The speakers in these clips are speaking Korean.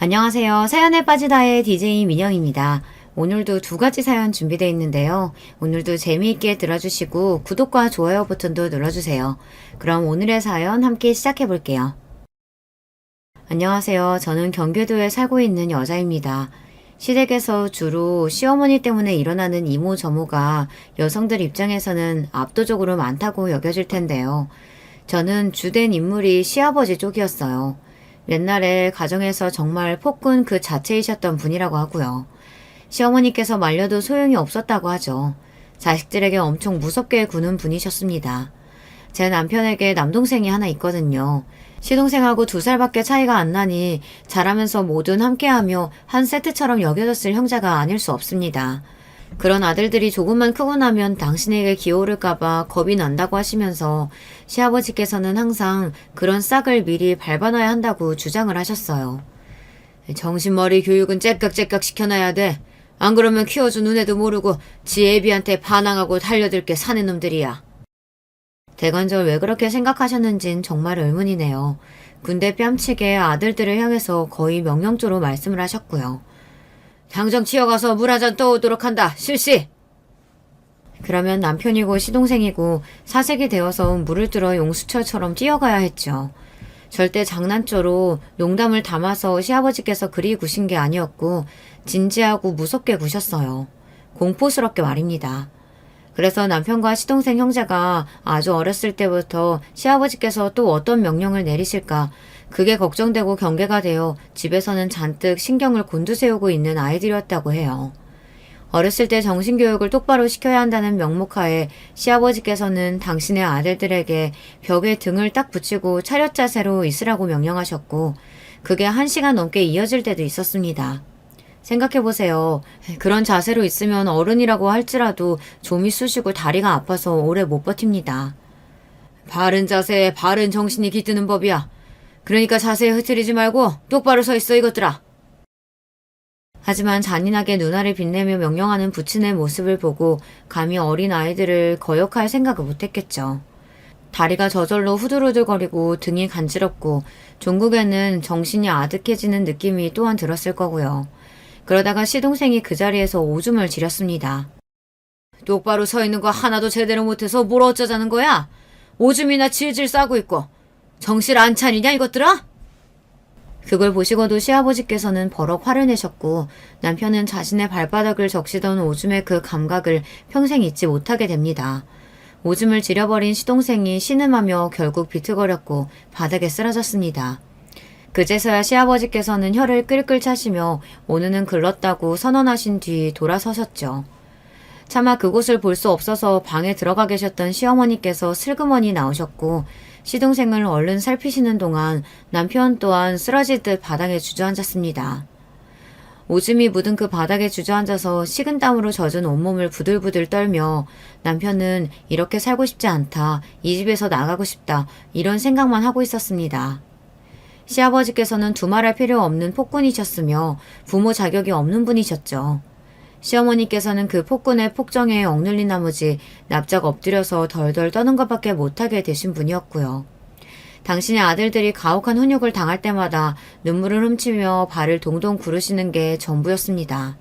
안녕하세요. 사연에 빠지다의 DJ 민영입니다. 오늘도 두 가지 사연 준비되어 있는데요. 오늘도 재미있게 들어주시고 구독과 좋아요 버튼도 눌러주세요. 그럼 오늘의 사연 함께 시작해 볼게요. 안녕하세요. 저는 경기도에 살고 있는 여자입니다. 시댁에서 주로 시어머니 때문에 일어나는 이모저모가 여성들 입장에서는 압도적으로 많다고 여겨질 텐데요. 저는 주된 인물이 시아버지 쪽이었어요. 옛날에 가정에서 정말 폭군 그 자체이셨던 분이라고 하고요. 시어머니께서 말려도 소용이 없었다고 하죠. 자식들에게 엄청 무섭게 구는 분이셨습니다. 제 남편에게 남동생이 하나 있거든요. 시동생하고 2살밖에 차이가 안 나니 자라면서 뭐든 함께하며 한 세트처럼 여겨졌을 형제가 아닐 수 없습니다. 그런 아들들이 조금만 크고 나면 당신에게 기어오를까봐 겁이 난다고 하시면서 시아버지께서는 항상 그런 싹을 미리 밟아놔야 한다고 주장을 하셨어요. 정신머리 교육은 째깍째깍 시켜놔야 돼. 안 그러면 키워준 눈에도 모르고 지 애비한테 반항하고 달려들 게 사내 놈들이야. 대관절 왜 그렇게 생각하셨는진 정말 의문이네요. 군대 뺨치게 아들들을 향해서 거의 명령조로 말씀을 하셨고요. 당장 치어가서 물 한 잔 떠오도록 한다. 실시! 그러면 남편이고 시동생이고 사색이 되어서 물을 들어 용수철처럼 뛰어가야 했죠. 절대 장난조로 농담을 담아서 시아버지께서 그리 구신 게 아니었고 진지하고 무섭게 구셨어요. 공포스럽게 말입니다. 그래서 남편과 시동생 형제가 아주 어렸을 때부터 시아버지께서 또 어떤 명령을 내리실까 그게 걱정되고 경계가 되어 집에서는 잔뜩 신경을 곤두세우고 있는 아이들이었다고 해요. 어렸을 때 정신교육을 똑바로 시켜야 한다는 명목하에 시아버지께서는 당신의 아들들에게 벽에 등을 딱 붙이고 차렷 자세로 있으라고 명령하셨고 그게 1시간 넘게 이어질 때도 있었습니다. 생각해보세요. 그런 자세로 있으면 어른이라고 할지라도 좀이 쑤시고 다리가 아파서 오래 못 버팁니다. 바른 자세에 바른 정신이 깃드는 법이야. 그러니까 자세에 흐트리지 말고 똑바로 서 있어 이것들아. 하지만 잔인하게 눈알을 빛내며 명령하는 부친의 모습을 보고 감히 어린 아이들을 거역할 생각을 못했겠죠. 다리가 저절로 후들후들거리고 등이 간지럽고 종국에는 정신이 아득해지는 느낌이 또한 들었을 거고요. 그러다가 시동생이 그 자리에서 오줌을 지렸습니다. 똑바로 서 있는 거 하나도 제대로 못해서 뭘 어쩌자는 거야? 오줌이나 질질 싸고 있고 정신 안 차리냐 이것들아? 그걸 보시고도 시아버지께서는 버럭 화를 내셨고 남편은 자신의 발바닥을 적시던 오줌의 그 감각을 평생 잊지 못하게 됩니다. 오줌을 지려버린 시동생이 신음하며 결국 비틀거렸고 바닥에 쓰러졌습니다. 그제서야 시아버지께서는 혀를 끌끌 차시며 오늘은 글렀다고 선언하신 뒤 돌아서셨죠. 차마 그곳을 볼 수 없어서 방에 들어가 계셨던 시어머니께서 슬그머니 나오셨고 시동생을 얼른 살피시는 동안 남편 또한 쓰러지듯 바닥에 주저앉았습니다. 오줌이 묻은 그 바닥에 주저앉아서 식은땀으로 젖은 온몸을 부들부들 떨며 남편은 이렇게 살고 싶지 않다, 이 집에서 나가고 싶다 이런 생각만 하고 있었습니다. 시아버지께서는 두말할 필요 없는 폭군이셨으며 부모 자격이 없는 분이셨죠. 시어머니께서는 그 폭군의 폭정에 억눌린 나머지 납작 엎드려서 덜덜 떠는 것밖에 못하게 되신 분이었고요. 당신의 아들들이 가혹한 훈육을 당할 때마다 눈물을 훔치며 발을 동동 구르시는 게 전부였습니다.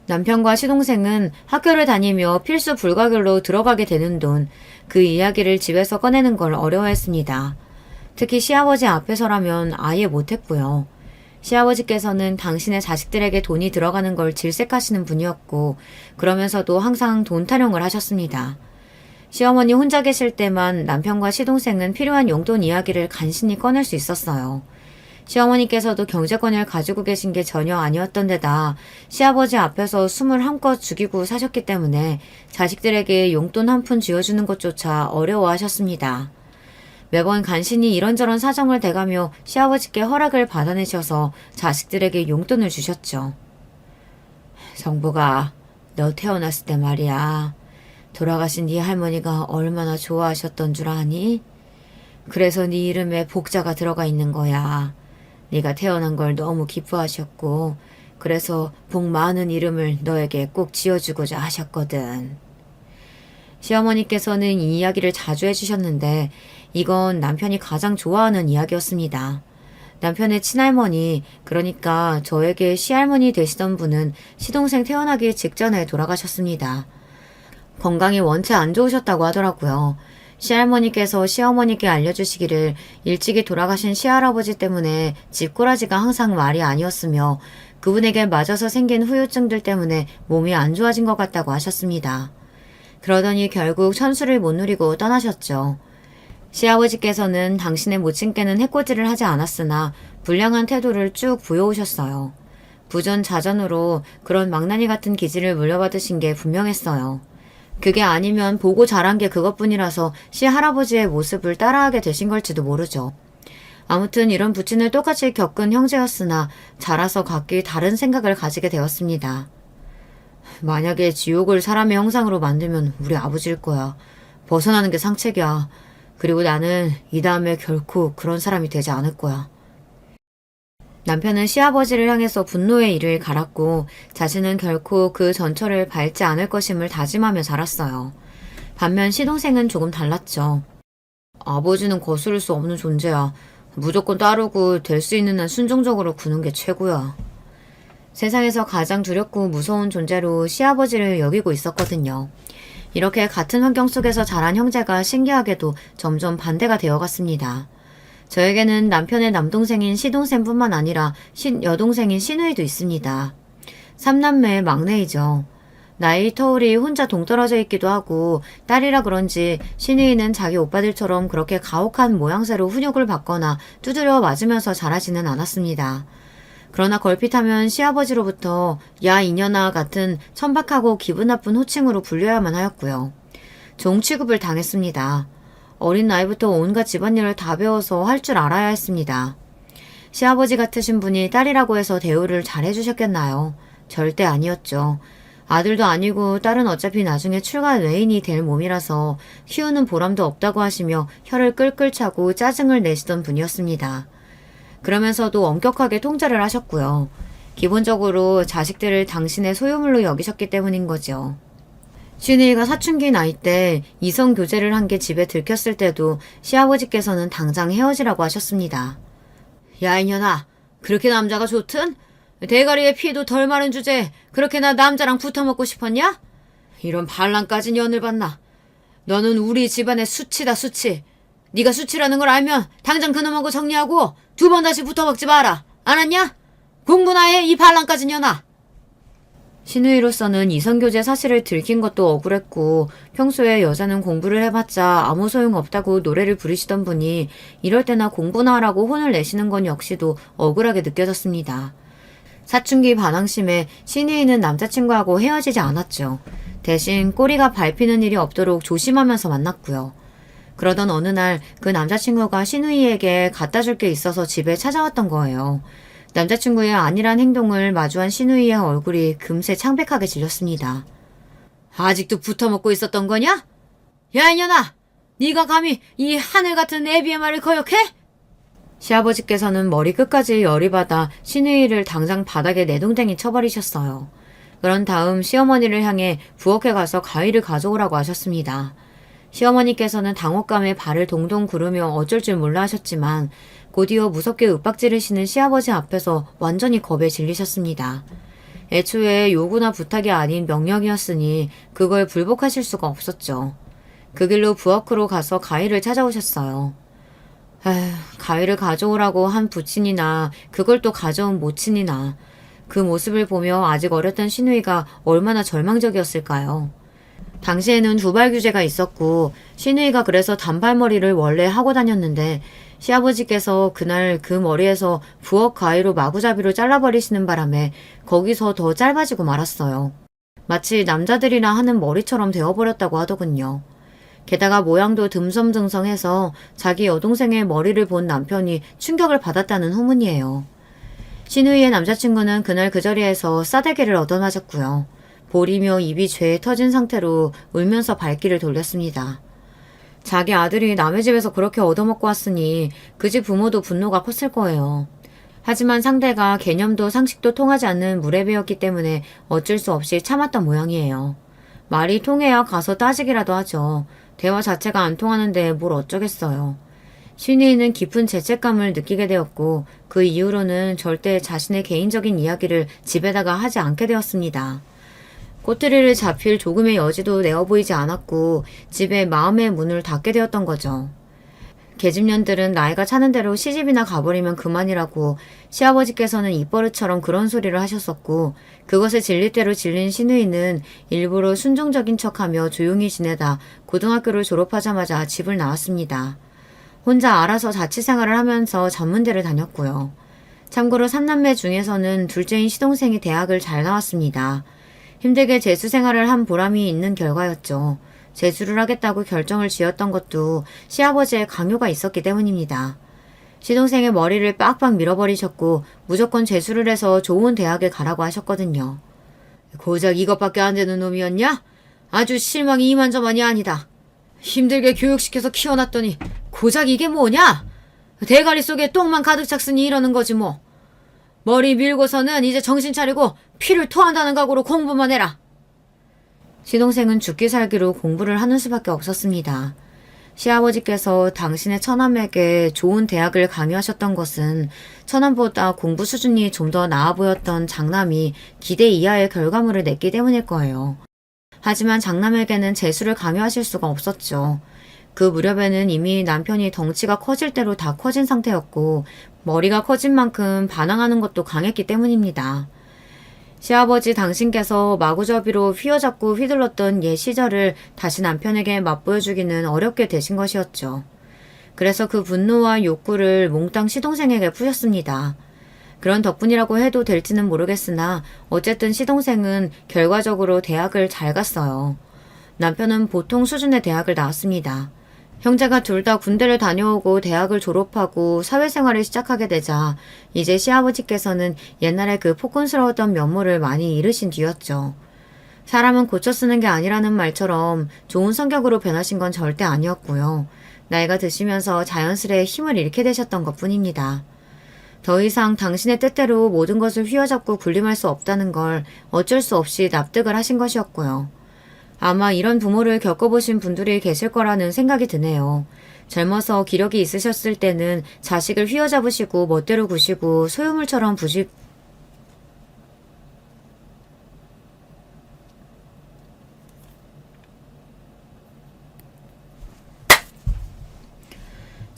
남편과 시동생은 학교를 다니며 필수 불가결로 들어가게 되는 돈, 그 이야기를 집에서 꺼내는 걸 어려워했습니다. 특히 시아버지 앞에서라면 아예 못했고요. 시아버지께서는 당신의 자식들에게 돈이 들어가는 걸 질색하시는 분이었고 그러면서도 항상 돈 타령을 하셨습니다. 시어머니 혼자 계실 때만 남편과 시동생은 필요한 용돈 이야기를 간신히 꺼낼 수 있었어요. 시어머니께서도 경제권을 가지고 계신 게 전혀 아니었던 데다 시아버지 앞에서 숨을 한껏 죽이고 사셨기 때문에 자식들에게 용돈 한 푼 쥐어주는 것조차 어려워하셨습니다. 매번 간신히 이런저런 사정을 대가며 시아버지께 허락을 받아내셔서 자식들에게 용돈을 주셨죠. 성부가 너 태어났을 때 말이야. 돌아가신 네 할머니가 얼마나 좋아하셨던 줄 아니? 그래서 네 이름에 복자가 들어가 있는 거야. 네가 태어난 걸 너무 기뻐하셨고 그래서 복 많은 이름을 너에게 꼭 지어주고자 하셨거든. 시어머니께서는 이 이야기를 자주 해주셨는데 이건 남편이 가장 좋아하는 이야기였습니다. 남편의 친할머니, 그러니까 저에게 시할머니 되시던 분은 시동생 태어나기 직전에 돌아가셨습니다. 건강이 원체 안 좋으셨다고 하더라고요. 시할머니께서 시어머니께 알려주시기를 일찍이 돌아가신 시할아버지 때문에 집꼬라지가 항상 말이 아니었으며 그분에게 맞아서 생긴 후유증들 때문에 몸이 안 좋아진 것 같다고 하셨습니다. 그러더니 결국 천수를 못 누리고 떠나셨죠. 시아버지께서는 당신의 모친께는 해코지를 하지 않았으나 불량한 태도를 쭉 보여오셨어요. 부전자전으로 그런 망나니 같은 기질을 물려받으신 게 분명했어요. 그게 아니면 보고 자란 게 그것뿐이라서 시할아버지의 모습을 따라하게 되신 걸지도 모르죠. 아무튼 이런 부친을 똑같이 겪은 형제였으나 자라서 각기 다른 생각을 가지게 되었습니다. 만약에 지옥을 사람의 형상으로 만들면 우리 아버지일 거야. 벗어나는 게 상책이야. 그리고 나는 이 다음에 결코 그런 사람이 되지 않을 거야. 남편은 시아버지를 향해서 분노의 이를 갈았고 자신은 결코 그 전철을 밟지 않을 것임을 다짐하며 자랐어요. 반면 시동생은 조금 달랐죠. 아버지는 거스를 수 없는 존재야. 무조건 따르고 될 수 있는 한 순종적으로 구는 게 최고야. 세상에서 가장 두렵고 무서운 존재로 시아버지를 여기고 있었거든요. 이렇게 같은 환경 속에서 자란 형제가 신기하게도 점점 반대가 되어갔습니다. 저에게는 남편의 남동생인 시동생뿐만 아니라 여동생인 시누이도 있습니다. 삼남매의 막내이죠. 나이 터울이 혼자 동떨어져 있기도 하고 딸이라 그런지 시누이는 자기 오빠들처럼 그렇게 가혹한 모양새로 훈육을 받거나 두드려 맞으면서 자라지는 않았습니다. 그러나 걸핏하면 시아버지로부터 야 이년아 같은 천박하고 기분 나쁜 호칭으로 불려야만 하였고요. 종 취급을 당했습니다. 어린 나이부터 온갖 집안일을 다 배워서 할 줄 알아야 했습니다. 시아버지 같으신 분이 딸이라고 해서 대우를 잘해주셨겠나요? 절대 아니었죠. 아들도 아니고 딸은 어차피 나중에 출가 외인이 될 몸이라서 키우는 보람도 없다고 하시며 혀를 끌끌 차고 짜증을 내시던 분이었습니다. 그러면서도 엄격하게 통제를 하셨고요. 기본적으로 자식들을 당신의 소유물로 여기셨기 때문인 거죠. 시누이가 사춘기 나이 때 이성 교제를 한 게 집에 들켰을 때도 시아버지께서는 당장 헤어지라고 하셨습니다. 야 이년아, 그렇게 남자가 좋든? 대가리에 피도 덜 마른 주제에 그렇게 나 남자랑 붙어먹고 싶었냐? 이런 반란까지 년을 봤나? 너는 우리 집안의 수치다 수치. 네가 수치라는 걸 알면 당장 그놈하고 정리하고 2번 다시 붙어먹지 마라. 알았냐? 공부나 해 이 반란까지 년아. 시누이로서는 이성교제 사실을 들킨 것도 억울했고 평소에 여자는 공부를 해봤자 아무 소용없다고 노래를 부르시던 분이 이럴 때나 공부나 하라고 혼을 내시는 건 역시도 억울하게 느껴졌습니다. 사춘기 반항심에 시누이는 남자친구하고 헤어지지 않았죠. 대신 꼬리가 밟히는 일이 없도록 조심하면서 만났고요. 그러던 어느 날 그 남자친구가 시누이에게 갖다 줄 게 있어서 집에 찾아왔던 거예요. 남자친구의 안일한 행동을 마주한 시누이의 얼굴이 금세 창백하게 질렸습니다. 아직도 붙어먹고 있었던 거냐? 야 이년아! 네가 감히 이 하늘 같은 애비의 말을 거역해? 시아버지께서는 머리 끝까지 열이 받아 시누이를 당장 바닥에 내동댕이 쳐버리셨어요. 그런 다음 시어머니를 향해 부엌에 가서 가위를 가져오라고 하셨습니다. 시어머니께서는 당혹감에 발을 동동 구르며 어쩔 줄 몰라 하셨지만 곧이어 무섭게 윽박지르시는 시아버지 앞에서 완전히 겁에 질리셨습니다. 애초에 요구나 부탁이 아닌 명령이었으니 그걸 불복하실 수가 없었죠. 그 길로 부엌으로 가서 가위를 찾아오셨어요. 에휴, 가위를 가져오라고 한 부친이나 그걸 또 가져온 모친이나 그 모습을 보며 아직 어렸던 시누이가 얼마나 절망적이었을까요? 당시에는 두발 규제가 있었고 시누이가 그래서 단발머리를 원래 하고 다녔는데 시아버지께서 그날 그 머리에서 부엌 가위로 마구잡이로 잘라버리시는 바람에 거기서 더 짧아지고 말았어요. 마치 남자들이나 하는 머리처럼 되어버렸다고 하더군요. 게다가 모양도 듬성듬성해서 자기 여동생의 머리를 본 남편이 충격을 받았다는 후문이에요. 시누이의 남자친구는 그날 그 자리에서 싸대기를 얻어맞았고요. 볼이며 입이 죄에 터진 상태로 울면서 발길을 돌렸습니다. 자기 아들이 남의 집에서 그렇게 얻어먹고 왔으니 그 집 부모도 분노가 컸을 거예요. 하지만 상대가 개념도 상식도 통하지 않는 무례배였기 때문에 어쩔 수 없이 참았던 모양이에요. 말이 통해야 가서 따지기라도 하죠. 대화 자체가 안 통하는데 뭘 어쩌겠어요. 신혜인은 깊은 죄책감을 느끼게 되었고 그 이후로는 절대 자신의 개인적인 이야기를 집에다가 하지 않게 되었습니다. 꼬투리를 잡힐 조금의 여지도 내어 보이지 않았고 집에 마음의 문을 닫게 되었던 거죠. 계집년들은 나이가 차는 대로 시집이나 가버리면 그만이라고 시아버지께서는 입버릇처럼 그런 소리를 하셨었고 그것에 질릴 대로 질린 신우이는 일부러 순종적인 척하며 조용히 지내다 고등학교를 졸업하자마자 집을 나왔습니다. 혼자 알아서 자취생활을 하면서 전문대를 다녔고요. 참고로 3남매 중에서는 둘째인 시동생이 대학을 잘 나왔습니다. 힘들게 재수생활을 한 보람이 있는 결과였죠. 재수를 하겠다고 결정을 지었던 것도 시아버지의 강요가 있었기 때문입니다. 시동생의 머리를 빡빡 밀어버리셨고 무조건 재수를 해서 좋은 대학에 가라고 하셨거든요. 고작 이것밖에 안 되는 놈이었냐? 아주 실망이 이만저만이 아니다. 힘들게 교육시켜서 키워놨더니 고작 이게 뭐냐? 대가리 속에 똥만 가득 찼으니 이러는 거지 뭐. 머리 밀고서는 이제 정신 차리고 피를 토한다는 각오로 공부만 해라. 시동생은 죽기 살기로 공부를 하는 수밖에 없었습니다. 시아버지께서 당신의 처남에게 좋은 대학을 강요하셨던 것은 처남보다 공부 수준이 좀 더 나아 보였던 장남이 기대 이하의 결과물을 냈기 때문일 거예요. 하지만 장남에게는 재수를 강요하실 수가 없었죠. 그 무렵에는 이미 남편이 덩치가 커질 대로 다 커진 상태였고 머리가 커진 만큼 반항하는 것도 강했기 때문입니다. 시아버지 당신께서 마구잡이로 휘어잡고 휘둘렀던 옛 시절을 다시 남편에게 맛보여주기는 어렵게 되신 것이었죠. 그래서 그 분노와 욕구를 몽땅 시동생에게 푸셨습니다. 그런 덕분이라고 해도 될지는 모르겠으나 어쨌든 시동생은 결과적으로 대학을 잘 갔어요. 남편은 보통 수준의 대학을 나왔습니다. 형제가 둘 다 군대를 다녀오고 대학을 졸업하고 사회생활을 시작하게 되자 이제 시아버지께서는 옛날에 그 폭군스러웠던 면모를 많이 잃으신 뒤였죠. 사람은 고쳐 쓰는 게 아니라는 말처럼 좋은 성격으로 변하신 건 절대 아니었고요. 나이가 드시면서 자연스레 힘을 잃게 되셨던 것뿐입니다. 더 이상 당신의 뜻대로 모든 것을 휘어잡고 군림할 수 없다는 걸 어쩔 수 없이 납득을 하신 것이었고요. 아마 이런 부모를 겪어보신 분들이 계실 거라는 생각이 드네요. 젊어서 기력이 있으셨을 때는 자식을 휘어잡으시고 멋대로 구시고 소유물처럼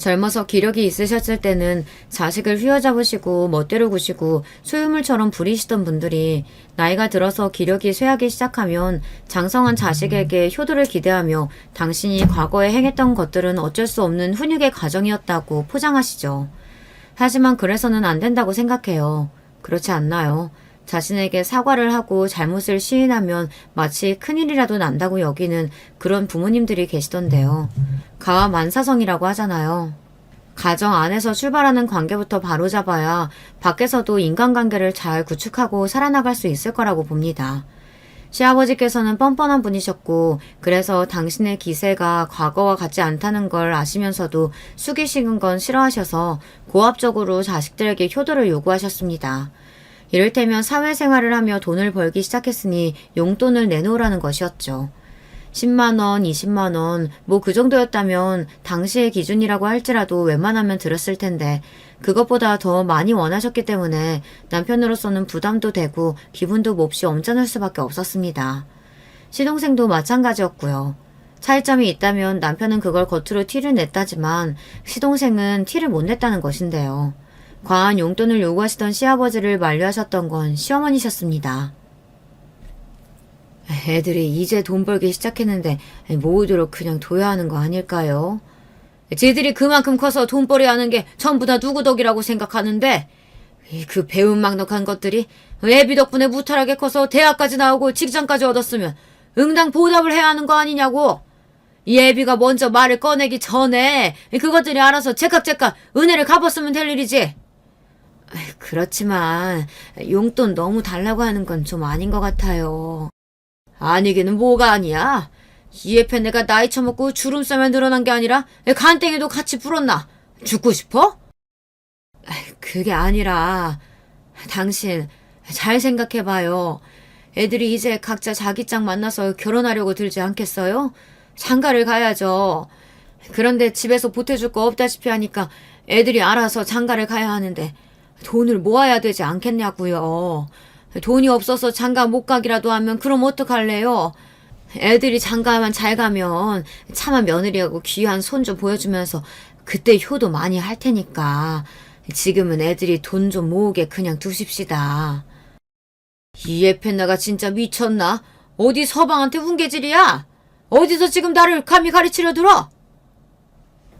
젊어서 기력이 있으셨을 때는 자식을 휘어잡으시고 멋대로 구시고 소유물처럼 부리시던 분들이 나이가 들어서 기력이 쇠하기 시작하면 장성한 자식에게 효도를 기대하며 당신이 과거에 행했던 것들은 어쩔 수 없는 훈육의 과정이었다고 포장하시죠. 하지만 그래서는 안 된다고 생각해요. 그렇지 않나요? 자신에게 사과를 하고 잘못을 시인하면 마치 큰일이라도 난다고 여기는 그런 부모님들이 계시던데요. 가와만사성이라고 하잖아요. 가정 안에서 출발하는 관계부터 바로잡아야 밖에서도 인간관계를 잘 구축하고 살아나갈 수 있을 거라고 봅니다. 시아버지께서는 뻔뻔한 분이셨고 그래서 당신의 기세가 과거와 같지 않다는 걸 아시면서도 숙이시는 건 싫어하셔서 고압적으로 자식들에게 효도를 요구하셨습니다. 이를테면 사회생활을 하며 돈을 벌기 시작했으니 용돈을 내놓으라는 것이었죠. 10만원, 20만원, 뭐 그 정도였다면 당시의 기준이라고 할지라도 웬만하면 들었을 텐데 그것보다 더 많이 원하셨기 때문에 남편으로서는 부담도 되고 기분도 몹시 엄짠할 수밖에 없었습니다. 시동생도 마찬가지였고요. 차이점이 있다면 남편은 그걸 겉으로 티를 냈다지만 시동생은 티를 못 냈다는 것인데요. 과한 용돈을 요구하시던 시아버지를 만류하셨던 건 시어머니셨습니다. 애들이 이제 돈 벌기 시작했는데 모으도록 그냥 둬야 하는 거 아닐까요? 쟤들이 그만큼 커서 돈벌이 하는 게 전부 다 누구 덕이라고 생각하는데 그 배은망덕한 것들이 애비 덕분에 무탈하게 커서 대학까지 나오고 직장까지 얻었으면 응당 보답을 해야 하는 거 아니냐고. 이 애비가 먼저 말을 꺼내기 전에 그것들이 알아서 제깍제깍 은혜를 갚았으면 될 일이지. 그렇지만 용돈 너무 달라고 하는 건 좀 아닌 것 같아요. 아니기는 뭐가 아니야. 이 옆에 내가 나이 처먹고 주름살만 늘어난 게 아니라 간땡이도 같이 불었나? 죽고 싶어? 그게 아니라 당신 잘 생각해봐요. 애들이 이제 각자 자기 짝 만나서 결혼하려고 들지 않겠어요? 장가를 가야죠. 그런데 집에서 보태줄 거 없다시피 하니까 애들이 알아서 장가를 가야 하는데 돈을 모아야 되지 않겠냐고요. 돈이 없어서 장가 못 가기라도 하면 그럼 어떡할래요? 애들이 장가만 잘 가면 차마 며느리하고 귀한 손 좀 보여주면서 그때 효도 많이 할 테니까 지금은 애들이 돈 좀 모으게 그냥 두십시다. 이 에펜나가 진짜 미쳤나? 어디 서방한테 훈계질이야? 어디서 지금 나를 감히 가르치려 들어?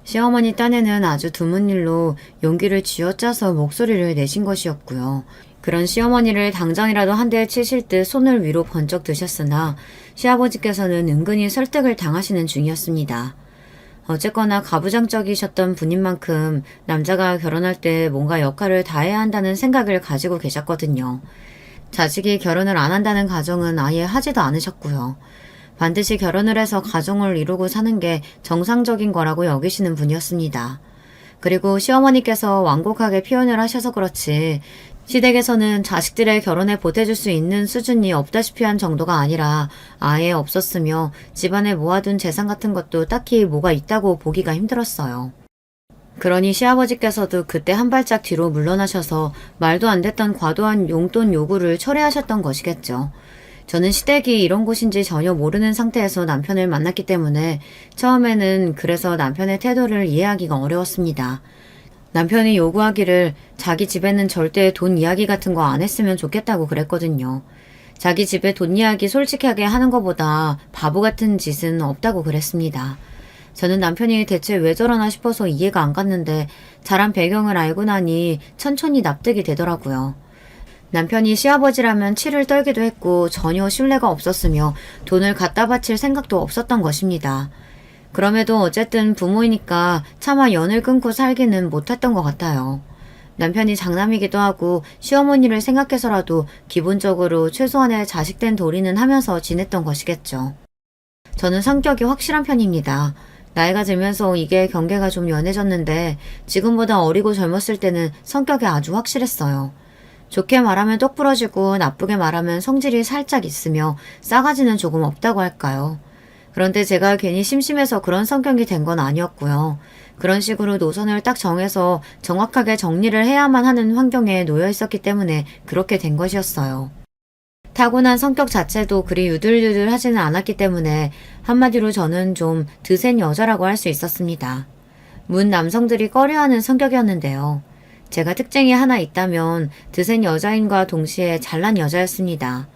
시어머니 딴에는 아주 드문 일로 용기를 쥐어짜서 목소리를 내신 것이었고요. 그런 시어머니를 당장이라도 한 대 치실 듯 손을 위로 번쩍 드셨으나 시아버지께서는 은근히 설득을 당하시는 중이었습니다. 어쨌거나 가부장적이셨던 분인 만큼 남자가 결혼할 때 뭔가 역할을 다해야 한다는 생각을 가지고 계셨거든요. 자식이 결혼을 안 한다는 가정은 아예 하지도 않으셨고요. 반드시 결혼을 해서 가정을 이루고 사는 게 정상적인 거라고 여기시는 분이었습니다. 그리고 시어머니께서 완곡하게 표현을 하셔서 그렇지 시댁에서는 자식들의 결혼에 보태줄 수 있는 수준이 없다시피 한 정도가 아니라 아예 없었으며 집안에 모아둔 재산 같은 것도 딱히 뭐가 있다고 보기가 힘들었어요. 그러니 시아버지께서도 그때 한 발짝 뒤로 물러나셔서 말도 안 됐던 과도한 용돈 요구를 철회하셨던 것이겠죠. 저는 시댁이 이런 곳인지 전혀 모르는 상태에서 남편을 만났기 때문에 처음에는 그래서 남편의 태도를 이해하기가 어려웠습니다. 남편이 요구하기를 자기 집에는 절대 돈 이야기 같은 거 안 했으면 좋겠다고 그랬거든요. 자기 집에 돈 이야기 솔직하게 하는 것보다 바보 같은 짓은 없다고 그랬습니다. 저는 남편이 대체 왜 저러나 싶어서 이해가 안 갔는데 자란 배경을 알고 나니 천천히 납득이 되더라고요. 남편이 시아버지라면 치를 떨기도 했고 전혀 신뢰가 없었으며 돈을 갖다 바칠 생각도 없었던 것입니다. 그럼에도 어쨌든 부모이니까 차마 연을 끊고 살기는 못했던 것 같아요. 남편이 장남이기도 하고 시어머니를 생각해서라도 기본적으로 최소한의 자식된 도리는 하면서 지냈던 것이겠죠. 저는 성격이 확실한 편입니다. 나이가 들면서 이게 경계가 좀 연해졌는데 지금보다 어리고 젊었을 때는 성격이 아주 확실했어요. 좋게 말하면 똑부러지고 나쁘게 말하면 성질이 살짝 있으며 싸가지는 조금 없다고 할까요. 그런데 제가 괜히 심심해서 그런 성격이 된 건 아니었고요. 그런 식으로 노선을 딱 정해서 정확하게 정리를 해야만 하는 환경에 놓여 있었기 때문에 그렇게 된 것이었어요. 타고난 성격 자체도 그리 유들유들하지는 않았기 때문에 한마디로 저는 좀 드센 여자라고 할 수 있었습니다. 문 남성들이 꺼려하는 성격이었는데요. 제가 특징이 하나 있다면 드센 여자인과 동시에 잘난 여자였습니다.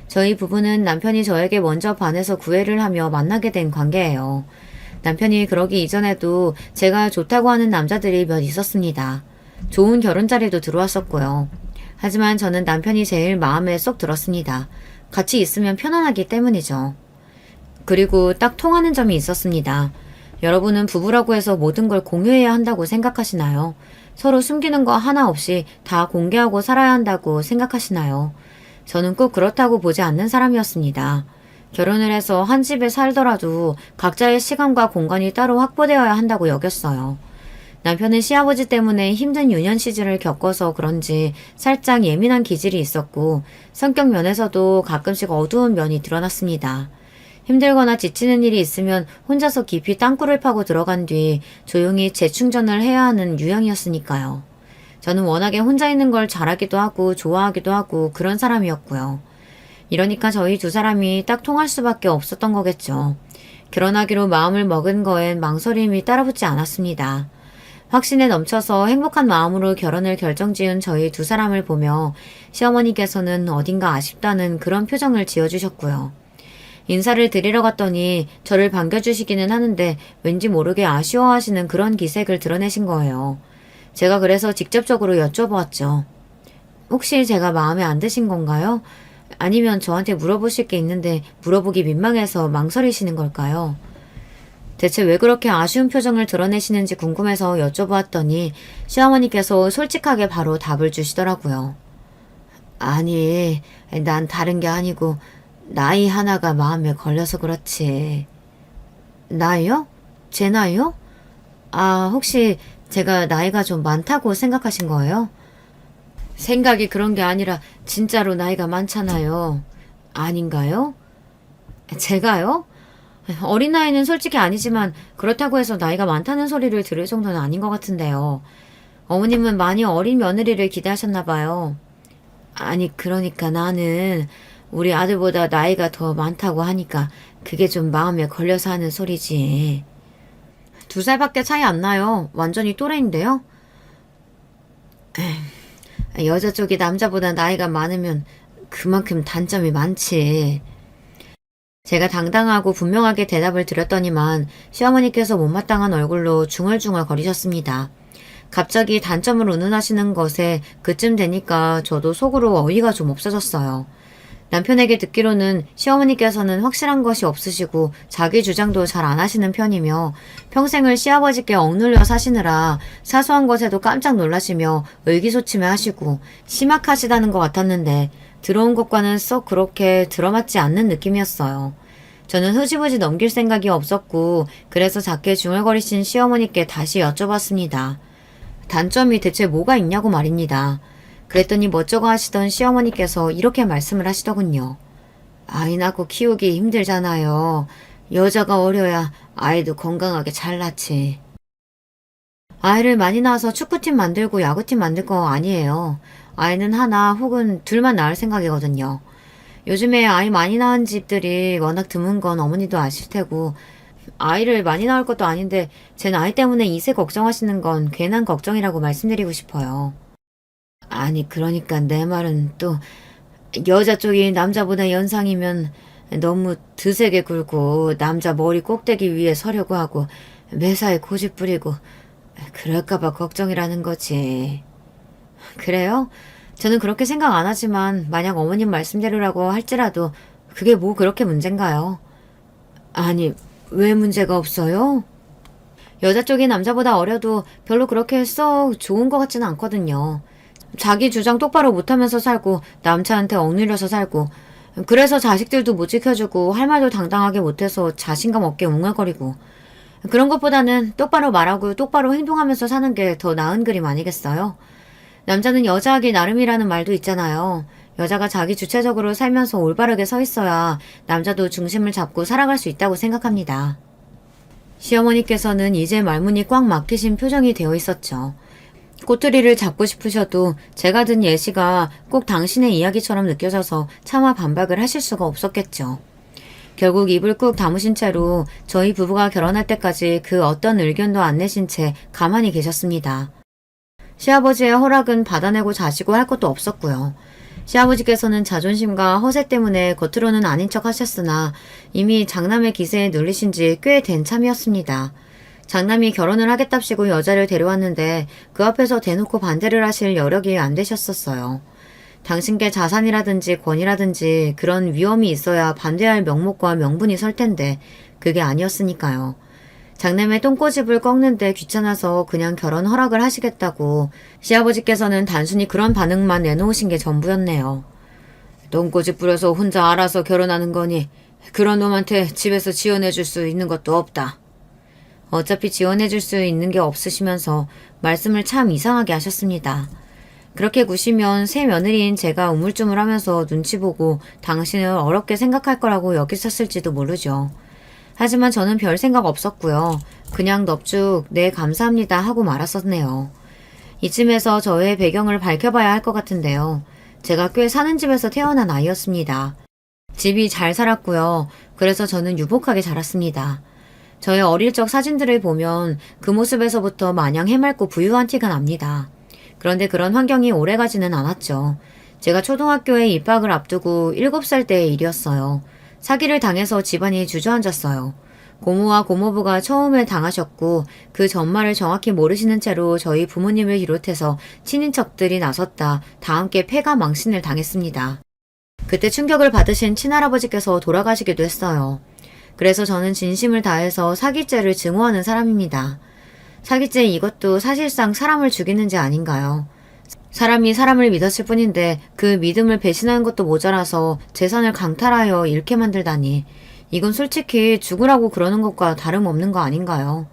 저희 부부는 남편이 저에게 먼저 반해서 구애를 하며 만나게 된 관계예요. 남편이 그러기 이전에도 제가 좋다고 하는 남자들이 몇 있었습니다. 좋은 결혼 자리도 들어왔었고요. 하지만 저는 남편이 제일 마음에 쏙 들었습니다. 같이 있으면 편안하기 때문이죠. 그리고 딱 통하는 점이 있었습니다. 여러분은 부부라고 해서 모든 걸 공유해야 한다고 생각하시나요? 서로 숨기는 거 하나 없이 다 공개하고 살아야 한다고 생각하시나요? 저는 꼭 그렇다고 보지 않는 사람이었습니다. 결혼을 해서 한 집에 살더라도 각자의 시간과 공간이 따로 확보되어야 한다고 여겼어요. 남편은 시아버지 때문에 힘든 유년 시절을 겪어서 그런지 살짝 예민한 기질이 있었고 성격 면에서도 가끔씩 어두운 면이 드러났습니다. 힘들거나 지치는 일이 있으면 혼자서 깊이 땅굴을 파고 들어간 뒤 조용히 재충전을 해야 하는 유형이었으니까요. 저는 워낙에 혼자 있는 걸 잘하기도 하고 좋아하기도 하고 그런 사람이었고요. 이러니까 저희 두 사람이 딱 통할 수밖에 없었던 거겠죠. 결혼하기로 마음을 먹은 거엔 망설임이 따라붙지 않았습니다. 확신에 넘쳐서 행복한 마음으로 결혼을 결정지은 저희 두 사람을 보며 시어머니께서는 어딘가 아쉽다는 그런 표정을 지어주셨고요. 인사를 드리러 갔더니 저를 반겨주시기는 하는데 왠지 모르게 아쉬워하시는 그런 기색을 드러내신 거예요. 제가 그래서 직접적으로 여쭤보았죠. 혹시 제가 마음에 안 드신 건가요? 아니면 저한테 물어보실 게 있는데 물어보기 민망해서 망설이시는 걸까요? 대체 왜 그렇게 아쉬운 표정을 드러내시는지 궁금해서 여쭤보았더니 시어머니께서 솔직하게 바로 답을 주시더라고요. 아니, 난 다른 게 아니고 나이 하나가 마음에 걸려서 그렇지. 나이요? 제 나이요? 아, 혹시 제가 나이가 좀 많다고 생각하신 거예요? 생각이 그런 게 아니라 진짜로 나이가 많잖아요. 아닌가요? 제가요? 어린 나이는 솔직히 아니지만 그렇다고 해서 나이가 많다는 소리를 들을 정도는 아닌 것 같은데요. 어머님은 많이 어린 며느리를 기대하셨나 봐요. 아니, 그러니까 나는 우리 아들보다 나이가 더 많다고 하니까 그게 좀 마음에 걸려서 하는 소리지. 2살밖에 차이 안 나요. 완전히 또래인데요. 여자 쪽이 남자보다 나이가 많으면 그만큼 단점이 많지. 제가 당당하고 분명하게 대답을 드렸더니만 시어머니께서 못마땅한 얼굴로 중얼중얼 거리셨습니다. 갑자기 단점을 운운하시는 것에 그쯤 되니까 저도 속으로 어이가 좀 없어졌어요. 남편에게 듣기로는 시어머니께서는 확실한 것이 없으시고 자기 주장도 잘 안 하시는 편이며 평생을 시아버지께 억눌려 사시느라 사소한 것에도 깜짝 놀라시며 의기소침해 하시고 심각하시다는 것 같았는데 들어온 것과는 썩 그렇게 들어맞지 않는 느낌이었어요. 저는 흐지부지 넘길 생각이 없었고 그래서 작게 중얼거리신 시어머니께 다시 여쭤봤습니다. 단점이 대체 뭐가 있냐고 말입니다. 그랬더니 멋쩍어 하시던 시어머니께서 이렇게 말씀을 하시더군요. 아이 낳고 키우기 힘들잖아요. 여자가 어려야 아이도 건강하게 잘 낳지. 아이를 많이 낳아서 축구팀 만들고 야구팀 만들 거 아니에요. 아이는 하나 혹은 둘만 낳을 생각이거든요. 요즘에 아이 많이 낳은 집들이 워낙 드문 건 어머니도 아실 테고 아이를 많이 낳을 것도 아닌데 제 나이 때문에 이세 걱정하시는 건 괜한 걱정이라고 말씀드리고 싶어요. 아니, 그러니까 내 말은 또 여자 쪽이 남자보다 연상이면 너무 드세게 굴고 남자 머리 꼭대기 위에 서려고 하고 매사에 고집 부리고 그럴까봐 걱정이라는 거지. 그래요? 저는 그렇게 생각 안 하지만 만약 어머님 말씀대로라고 할지라도 그게 뭐 그렇게 문제인가요? 아니, 왜 문제가 없어요? 여자 쪽이 남자보다 어려도 별로 그렇게 썩 좋은 것 같지는 않거든요. 자기 주장 똑바로 못하면서 살고 남자한테 억눌려서 살고 그래서 자식들도 못 지켜주고 할 말도 당당하게 못해서 자신감 없게 웅얼거리고 그런 것보다는 똑바로 말하고 똑바로 행동하면서 사는 게 더 나은 그림 아니겠어요? 남자는 여자하기 나름이라는 말도 있잖아요. 여자가 자기 주체적으로 살면서 올바르게 서 있어야 남자도 중심을 잡고 살아갈 수 있다고 생각합니다. 시어머니께서는 이제 말문이 꽉 막히신 표정이 되어 있었죠. 꼬투리를 잡고 싶으셔도 제가 든 예시가 꼭 당신의 이야기처럼 느껴져서 차마 반박을 하실 수가 없었겠죠. 결국 입을 꾹 다무신 채로 저희 부부가 결혼할 때까지 그 어떤 의견도 안 내신 채 가만히 계셨습니다. 시아버지의 허락은 받아내고 자시고 할 것도 없었고요. 시아버지께서는 자존심과 허세 때문에 겉으로는 아닌 척 하셨으나 이미 장남의 기세에 눌리신 지 꽤 된 참이었습니다. 장남이 결혼을 하겠답시고 여자를 데려왔는데 그 앞에서 대놓고 반대를 하실 여력이 안 되셨었어요. 당신께 자산이라든지 권이라든지 그런 위험이 있어야 반대할 명목과 명분이 설 텐데 그게 아니었으니까요. 장남의 똥꼬집을 꺾는데 귀찮아서 그냥 결혼 허락을 하시겠다고 시아버지께서는 단순히 그런 반응만 내놓으신 게 전부였네요. 똥꼬집 부려서 혼자 알아서 결혼하는 거니 그런 놈한테 집에서 지원해줄 수 있는 것도 없다. 어차피 지원해줄 수 있는 게 없으시면서 말씀을 참 이상하게 하셨습니다. 그렇게 구시면 새 며느리인 제가 우물쭈물하면서 눈치 보고 당신을 어렵게 생각할 거라고 여기셨을지도 모르죠. 하지만 저는 별 생각 없었고요. 그냥 넙죽 네 감사합니다 하고 말았었네요. 이쯤에서 저의 배경을 밝혀봐야 할 것 같은데요. 제가 꽤 사는 집에서 태어난 아이였습니다. 집이 잘 살았고요. 그래서 저는 유복하게 자랐습니다. 저의 어릴 적 사진들을 보면 그 모습에서부터 마냥 해맑고 부유한 티가 납니다. 그런데 그런 환경이 오래가지는 않았죠. 제가 초등학교에 입학을 앞두고 7살 때의 일이었어요. 사기를 당해서 집안이 주저앉았어요. 고모와 고모부가 처음에 당하셨고 그 전말을 정확히 모르시는 채로 저희 부모님을 비롯해서 친인척들이 나섰다 다 함께 패가 망신을 당했습니다. 그때 충격을 받으신 친할아버지께서 돌아가시기도 했어요. 그래서 저는 진심을 다해서 사기죄를 증오하는 사람입니다. 사기죄 이것도 사실상 사람을 죽이는 죄 아닌가요? 사람이 사람을 믿었을 뿐인데 그 믿음을 배신하는 것도 모자라서 재산을 강탈하여 잃게 만들다니 이건 솔직히 죽으라고 그러는 것과 다름없는 거 아닌가요?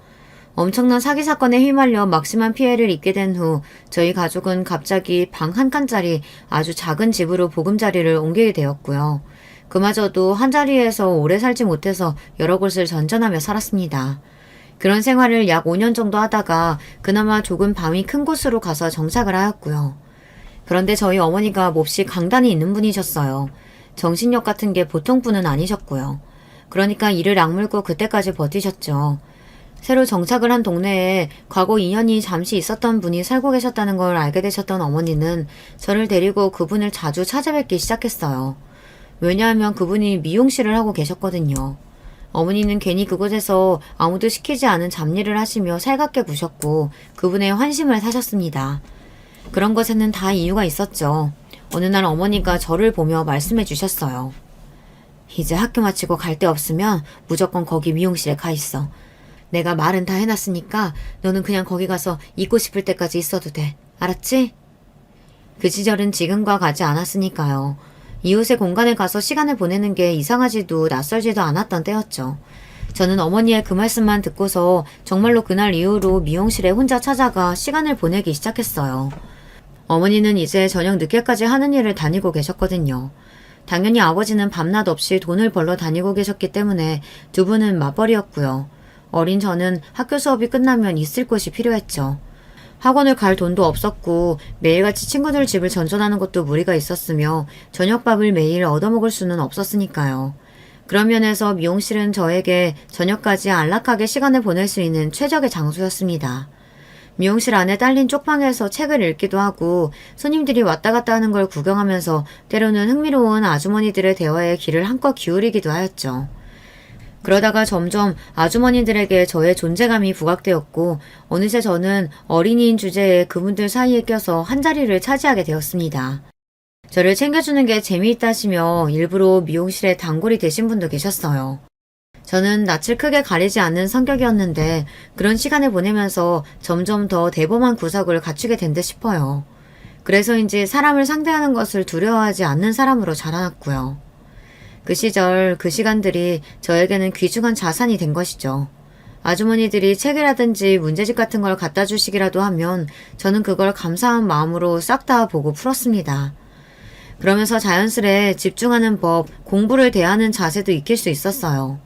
엄청난 사기 사건에 휘말려 막심한 피해를 입게 된 후 저희 가족은 갑자기 방 한 칸짜리 아주 작은 집으로 보금자리를 옮기게 되었고요. 그마저도 한자리에서 오래 살지 못해서 여러 곳을 전전하며 살았습니다. 그런 생활을 약 5년 정도 하다가 그나마 조금 밤이 큰 곳으로 가서 정착을 하였고요. 그런데 저희 어머니가 몹시 강단이 있는 분이셨어요. 정신력 같은 게 보통 분은 아니셨고요. 그러니까 이를 악물고 그때까지 버티셨죠. 새로 정착을 한 동네에 과거 인연이 잠시 있었던 분이 살고 계셨다는 걸 알게 되셨던 어머니는 저를 데리고 그분을 자주 찾아뵙기 시작했어요. 왜냐하면 그분이 미용실을 하고 계셨거든요. 어머니는 괜히 그곳에서 아무도 시키지 않은 잡일을 하시며 살갑게 구셨고 그분의 환심을 사셨습니다. 그런 것에는 다 이유가 있었죠. 어느 날 어머니가 저를 보며 말씀해 주셨어요. 이제 학교 마치고 갈 데 없으면 무조건 거기 미용실에 가 있어. 내가 말은 다 해놨으니까 너는 그냥 거기 가서 있고 싶을 때까지 있어도 돼. 알았지? 그 시절은 지금과 같지 않았으니까요. 이웃의 공간에 가서 시간을 보내는 게 이상하지도 낯설지도 않았던 때였죠. 저는 어머니의 그 말씀만 듣고서 정말로 그날 이후로 미용실에 혼자 찾아가 시간을 보내기 시작했어요. 어머니는 이제 저녁 늦게까지 하는 일을 다니고 계셨거든요. 당연히 아버지는 밤낮 없이 돈을 벌러 다니고 계셨기 때문에 두 분은 맞벌이였고요. 어린 저는 학교 수업이 끝나면 있을 곳이 필요했죠. 학원을 갈 돈도 없었고 매일같이 친구들 집을 전전하는 것도 무리가 있었으며 저녁밥을 매일 얻어먹을 수는 없었으니까요. 그런 면에서 미용실은 저에게 저녁까지 안락하게 시간을 보낼 수 있는 최적의 장소였습니다. 미용실 안에 딸린 쪽방에서 책을 읽기도 하고 손님들이 왔다 갔다 하는 걸 구경하면서 때로는 흥미로운 아주머니들의 대화에 귀를 한껏 기울이기도 하였죠. 그러다가 점점 아주머니들에게 저의 존재감이 부각되었고 어느새 저는 어린이인 주제에 그분들 사이에 껴서 한자리를 차지하게 되었습니다. 저를 챙겨주는 게 재미있다시며 일부러 미용실에 단골이 되신 분도 계셨어요. 저는 낯을 크게 가리지 않는 성격이었는데 그런 시간을 보내면서 점점 더 대범한 구석을 갖추게 된 듯 싶어요. 그래서인지 사람을 상대하는 것을 두려워하지 않는 사람으로 자라났고요. 그 시절, 그 시간들이 저에게는 귀중한 자산이 된 것이죠. 아주머니들이 책이라든지 문제집 같은 걸 갖다 주시기라도 하면 저는 그걸 감사한 마음으로 싹 다 보고 풀었습니다. 그러면서 자연스레 집중하는 법, 공부를 대하는 자세도 익힐 수 있었어요.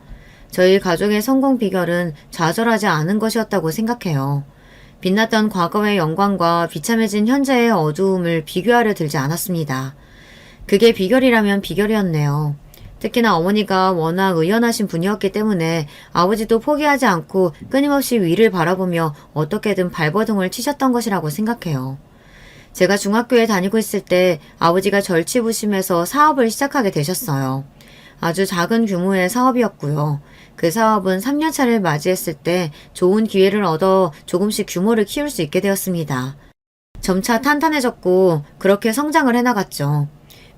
저희 가족의 성공 비결은 좌절하지 않은 것이었다고 생각해요. 빛났던 과거의 영광과 비참해진 현재의 어두움을 비교하려 들지 않았습니다. 그게 비결이라면 비결이었네요. 특히나 어머니가 워낙 의연하신 분이었기 때문에 아버지도 포기하지 않고 끊임없이 위를 바라보며 어떻게든 발버둥을 치셨던 것이라고 생각해요. 제가 중학교에 다니고 있을 때 아버지가 절치부심해서 사업을 시작하게 되셨어요. 아주 작은 규모의 사업이었고요. 그 사업은 3년차를 맞이했을 때 좋은 기회를 얻어 조금씩 규모를 키울 수 있게 되었습니다. 점차 탄탄해졌고 그렇게 성장을 해나갔죠.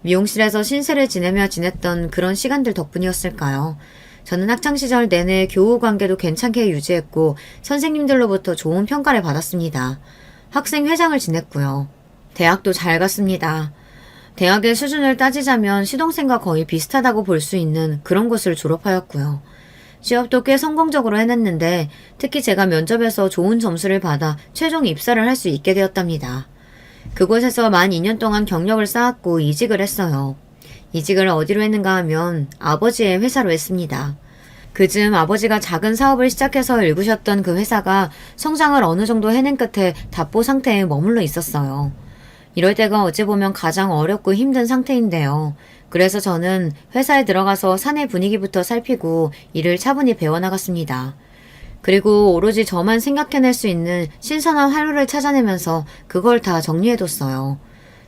미용실에서 신세를 지내며 지냈던 그런 시간들 덕분이었을까요? 저는 학창시절 내내 교우 관계도 괜찮게 유지했고 선생님들로부터 좋은 평가를 받았습니다. 학생회장을 지냈고요. 대학도 잘 갔습니다. 대학의 수준을 따지자면 시동생과 거의 비슷하다고 볼 수 있는 그런 곳을 졸업하였고요. 취업도 꽤 성공적으로 해냈는데 특히 제가 면접에서 좋은 점수를 받아 최종 입사를 할 수 있게 되었답니다. 그곳에서 만 2년 동안 경력을 쌓았고 이직을 했어요. 이직을 어디로 했는가 하면 아버지의 회사로 했습니다. 그즈음 아버지가 작은 사업을 시작해서 일구셨던 그 회사가 성장을 어느 정도 해낸 끝에 답보 상태에 머물러 있었어요. 이럴 때가 어찌 보면 가장 어렵고 힘든 상태인데요. 그래서 저는 회사에 들어가서 사내 분위기부터 살피고 일을 차분히 배워나갔습니다. 그리고 오로지 저만 생각해낼 수 있는 신선한 활로를 찾아내면서 그걸 다 정리해뒀어요.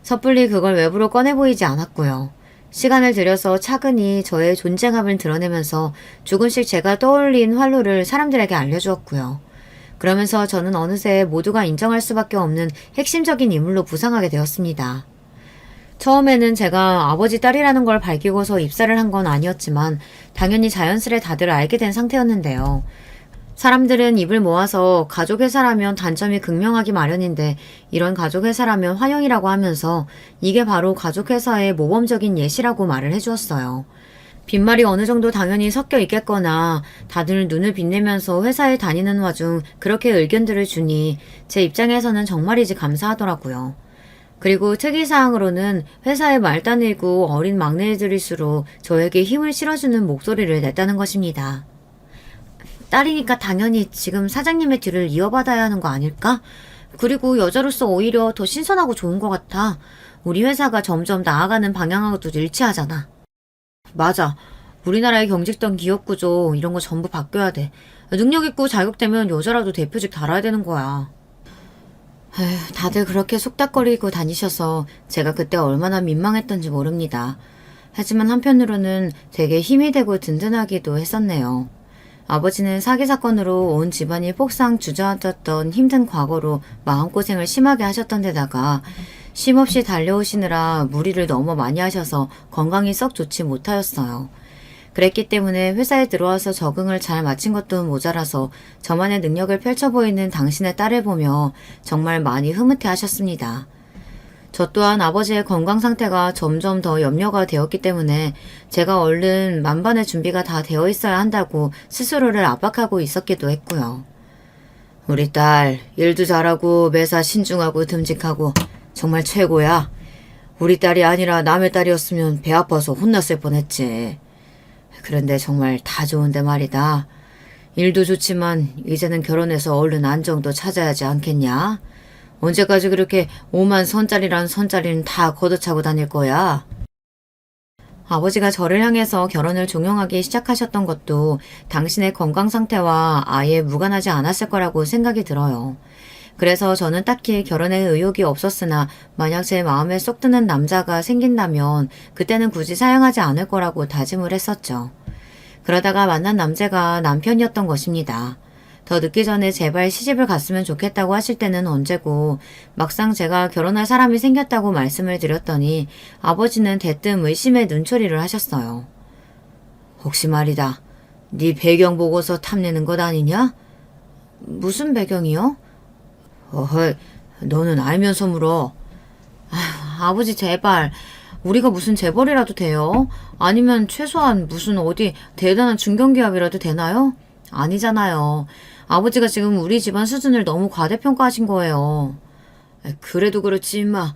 섣불리 그걸 외부로 꺼내 보이지 않았고요. 시간을 들여서 차근히 저의 존재감을 드러내면서 조금씩 제가 떠올린 활로를 사람들에게 알려주었고요. 그러면서 저는 어느새 모두가 인정할 수밖에 없는 핵심적인 인물로 부상하게 되었습니다. 처음에는 제가 아버지 딸이라는 걸 밝히고서 입사를 한 건 아니었지만 당연히 자연스레 다들 알게 된 상태였는데요. 사람들은 입을 모아서 가족회사라면 단점이 극명하기 마련인데 이런 가족회사라면 환영이라고 하면서 이게 바로 가족회사의 모범적인 예시라고 말을 해주었어요. 빈말이 어느 정도 당연히 섞여 있겠거나 다들 눈을 빛내면서 회사에 다니는 와중 그렇게 의견들을 주니 제 입장에서는 정말이지 감사하더라고요. 그리고 특이사항으로는 회사의 말단이고 어린 막내들일수록 저에게 힘을 실어주는 목소리를 냈다는 것입니다. 딸이니까 당연히 지금 사장님의 뒤를 이어받아야 하는 거 아닐까? 그리고 여자로서 오히려 더 신선하고 좋은 것 같아. 우리 회사가 점점 나아가는 방향하고도 일치하잖아. 맞아. 우리나라의 경직된 기업 구조 이런 거 전부 바뀌어야 돼. 능력 있고 자격되면 여자라도 대표직 달아야 되는 거야. 에휴, 다들 그렇게 속닥거리고 다니셔서 제가 그때 얼마나 민망했던지 모릅니다. 하지만 한편으로는 되게 힘이 되고 든든하기도 했었네요. 아버지는 사기 사건으로 온 집안이 폭삭 주저앉았던 힘든 과거로 마음고생을 심하게 하셨던 데다가 쉼없이 달려오시느라 무리를 너무 많이 하셔서 건강이 썩 좋지 못하였어요. 그랬기 때문에 회사에 들어와서 적응을 잘 마친 것도 모자라서 저만의 능력을 펼쳐 보이는 당신의 딸을 보며 정말 많이 흐뭇해 하셨습니다. 저 또한 아버지의 건강 상태가 점점 더 염려가 되었기 때문에 제가 얼른 만반의 준비가 다 되어 있어야 한다고 스스로를 압박하고 있었기도 했고요. 우리 딸 일도 잘하고 매사 신중하고 듬직하고 정말 최고야. 우리 딸이 아니라 남의 딸이었으면 배 아파서 혼났을 뻔했지. 그런데 정말 다 좋은데 말이다. 일도 좋지만 이제는 결혼해서 얼른 안정도 찾아야지 않겠냐? 언제까지 그렇게 오만 선짜리란 선짜리는 다 걷어차고 다닐 거야? 아버지가 저를 향해서 결혼을 종용하기 시작하셨던 것도 당신의 건강 상태와 아예 무관하지 않았을 거라고 생각이 들어요. 그래서 저는 딱히 결혼에 의욕이 없었으나 만약 제 마음에 쏙 드는 남자가 생긴다면 그때는 굳이 사양하지 않을 거라고 다짐을 했었죠. 그러다가 만난 남자가 남편이었던 것입니다. 더 늦기 전에 제발 시집을 갔으면 좋겠다고 하실 때는 언제고 막상 제가 결혼할 사람이 생겼다고 말씀을 드렸더니 아버지는 대뜸 의심의 눈초리를 하셨어요. 혹시 말이다. 네 배경 보고서 탐내는 것 아니냐? 무슨 배경이요? 어허이, 너는 알면서 물어. 아버지 제발. 우리가 무슨 재벌이라도 돼요? 아니면 최소한 무슨 어디 대단한 중견기업이라도 되나요? 아니잖아요. 아버지가 지금 우리 집안 수준을 너무 과대평가하신 거예요. 그래도 그렇지 임마.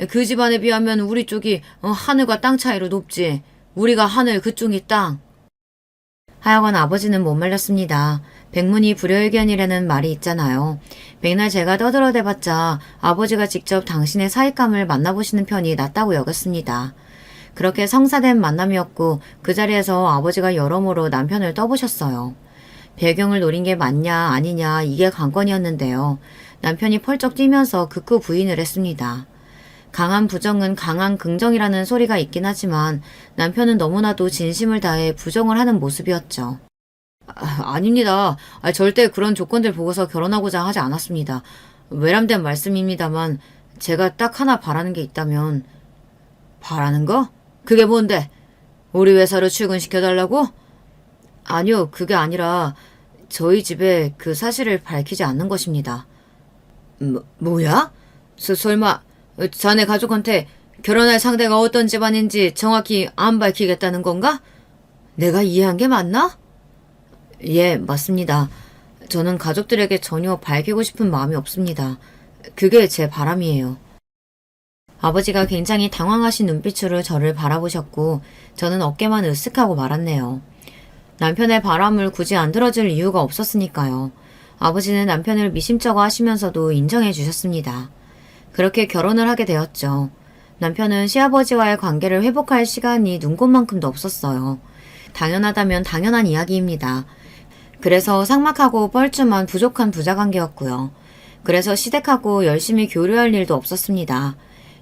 그 집안에 비하면 우리 쪽이 하늘과 땅 차이로 높지. 우리가 하늘 그쪽이 땅. 하여간 아버지는 못 말렸습니다. 백문이 불여일견이라는 말이 있잖아요. 백날 제가 떠들어대봤자 아버지가 직접 당신의 사익감을 만나보시는 편이 낫다고 여겼습니다. 그렇게 성사된 만남이었고 그 자리에서 아버지가 여러모로 남편을 떠보셨어요. 배경을 노린 게 맞냐 아니냐 이게 관건이었는데요. 남편이 펄쩍 뛰면서 극구 부인을 했습니다. 강한 부정은 강한 긍정이라는 소리가 있긴 하지만 남편은 너무나도 진심을 다해 부정을 하는 모습이었죠. 아닙니다. 절대 그런 조건들 보고서 결혼하고자 하지 않았습니다. 외람된 말씀입니다만 제가 딱 하나 바라는 게 있다면. 바라는 거? 그게 뭔데? 우리 회사로 출근시켜달라고? 아니요, 그게 아니라 저희 집에 그 사실을 밝히지 않는 것입니다. 뭐야? 설마 자네 가족한테 결혼할 상대가 어떤 집안인지 정확히 안 밝히겠다는 건가? 내가 이해한 게 맞나? 예, 맞습니다. 저는 가족들에게 전혀 밝히고 싶은 마음이 없습니다. 그게 제 바람이에요. 아버지가 굉장히 당황하신 눈빛으로 저를 바라보셨고 저는 어깨만 으쓱하고 말았네요. 남편의 바람을 굳이 안 들어줄 이유가 없었으니까요. 아버지는 남편을 미심쩍어 하시면서도 인정해 주셨습니다. 그렇게 결혼을 하게 되었죠. 남편은 시아버지와의 관계를 회복할 시간이 눈꽃만큼도 없었어요. 당연하다면 당연한 이야기입니다. 그래서 삭막하고 뻘쭘한 부족한 부자관계였고요. 그래서 시댁하고 열심히 교류할 일도 없었습니다.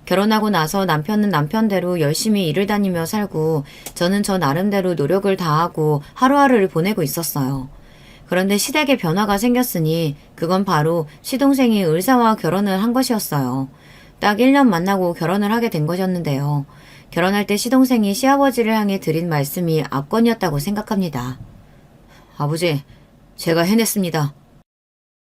결혼하고 나서 남편은 남편대로 열심히 일을 다니며 살고 저는 저 나름대로 노력을 다하고 하루하루를 보내고 있었어요. 그런데 시댁에 변화가 생겼으니 그건 바로 시동생이 을사와 결혼을 한 것이었어요. 딱 1년 만나고 결혼을 하게 된 것이었는데요. 결혼할 때 시동생이 시아버지를 향해 드린 말씀이 압권이었다고 생각합니다. 아버지, 제가 해냈습니다.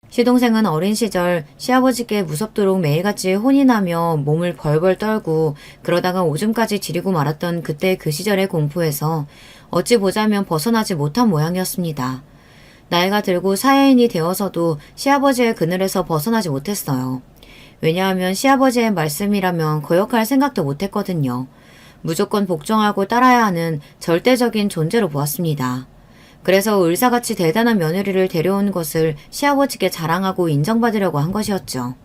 시동생은 어린 시절 시아버지께 무섭도록 매일같이 혼이 나며 몸을 벌벌 떨고 그러다가 오줌까지 지리고 말았던 그때 그 시절의 공포에서 어찌 보자면 벗어나지 못한 모양이었습니다. 나이가 들고 사회인이 되어서도 시아버지의 그늘에서 벗어나지 못했어요. 왜냐하면 시아버지의 말씀이라면 거역할 생각도 못했거든요. 무조건 복종하고 따라야 하는 절대적인 존재로 보았습니다. 그래서 을사같이 대단한 며느리를 데려온 것을 시아버지께 자랑하고 인정받으려고 한 것이었죠.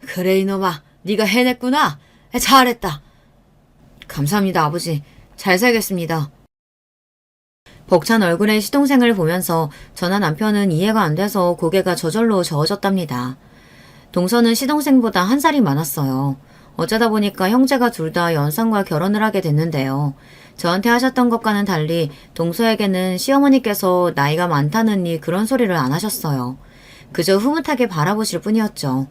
그래 이놈아, 네가 해냈구나. 잘했다. 감사합니다 아버지. 잘 살겠습니다. 벅찬 얼굴의 시동생을 보면서 저나 남편은 이해가 안 돼서 고개가 저절로 저어졌답니다. 동서는 시동생보다 한 살이 많았어요. 어쩌다 보니까 형제가 둘 다 연상과 결혼을 하게 됐는데요. 저한테 하셨던 것과는 달리 동서에게는 시어머니께서 나이가 많다느니 그런 소리를 안 하셨어요. 그저 흐뭇하게 바라보실 뿐이었죠.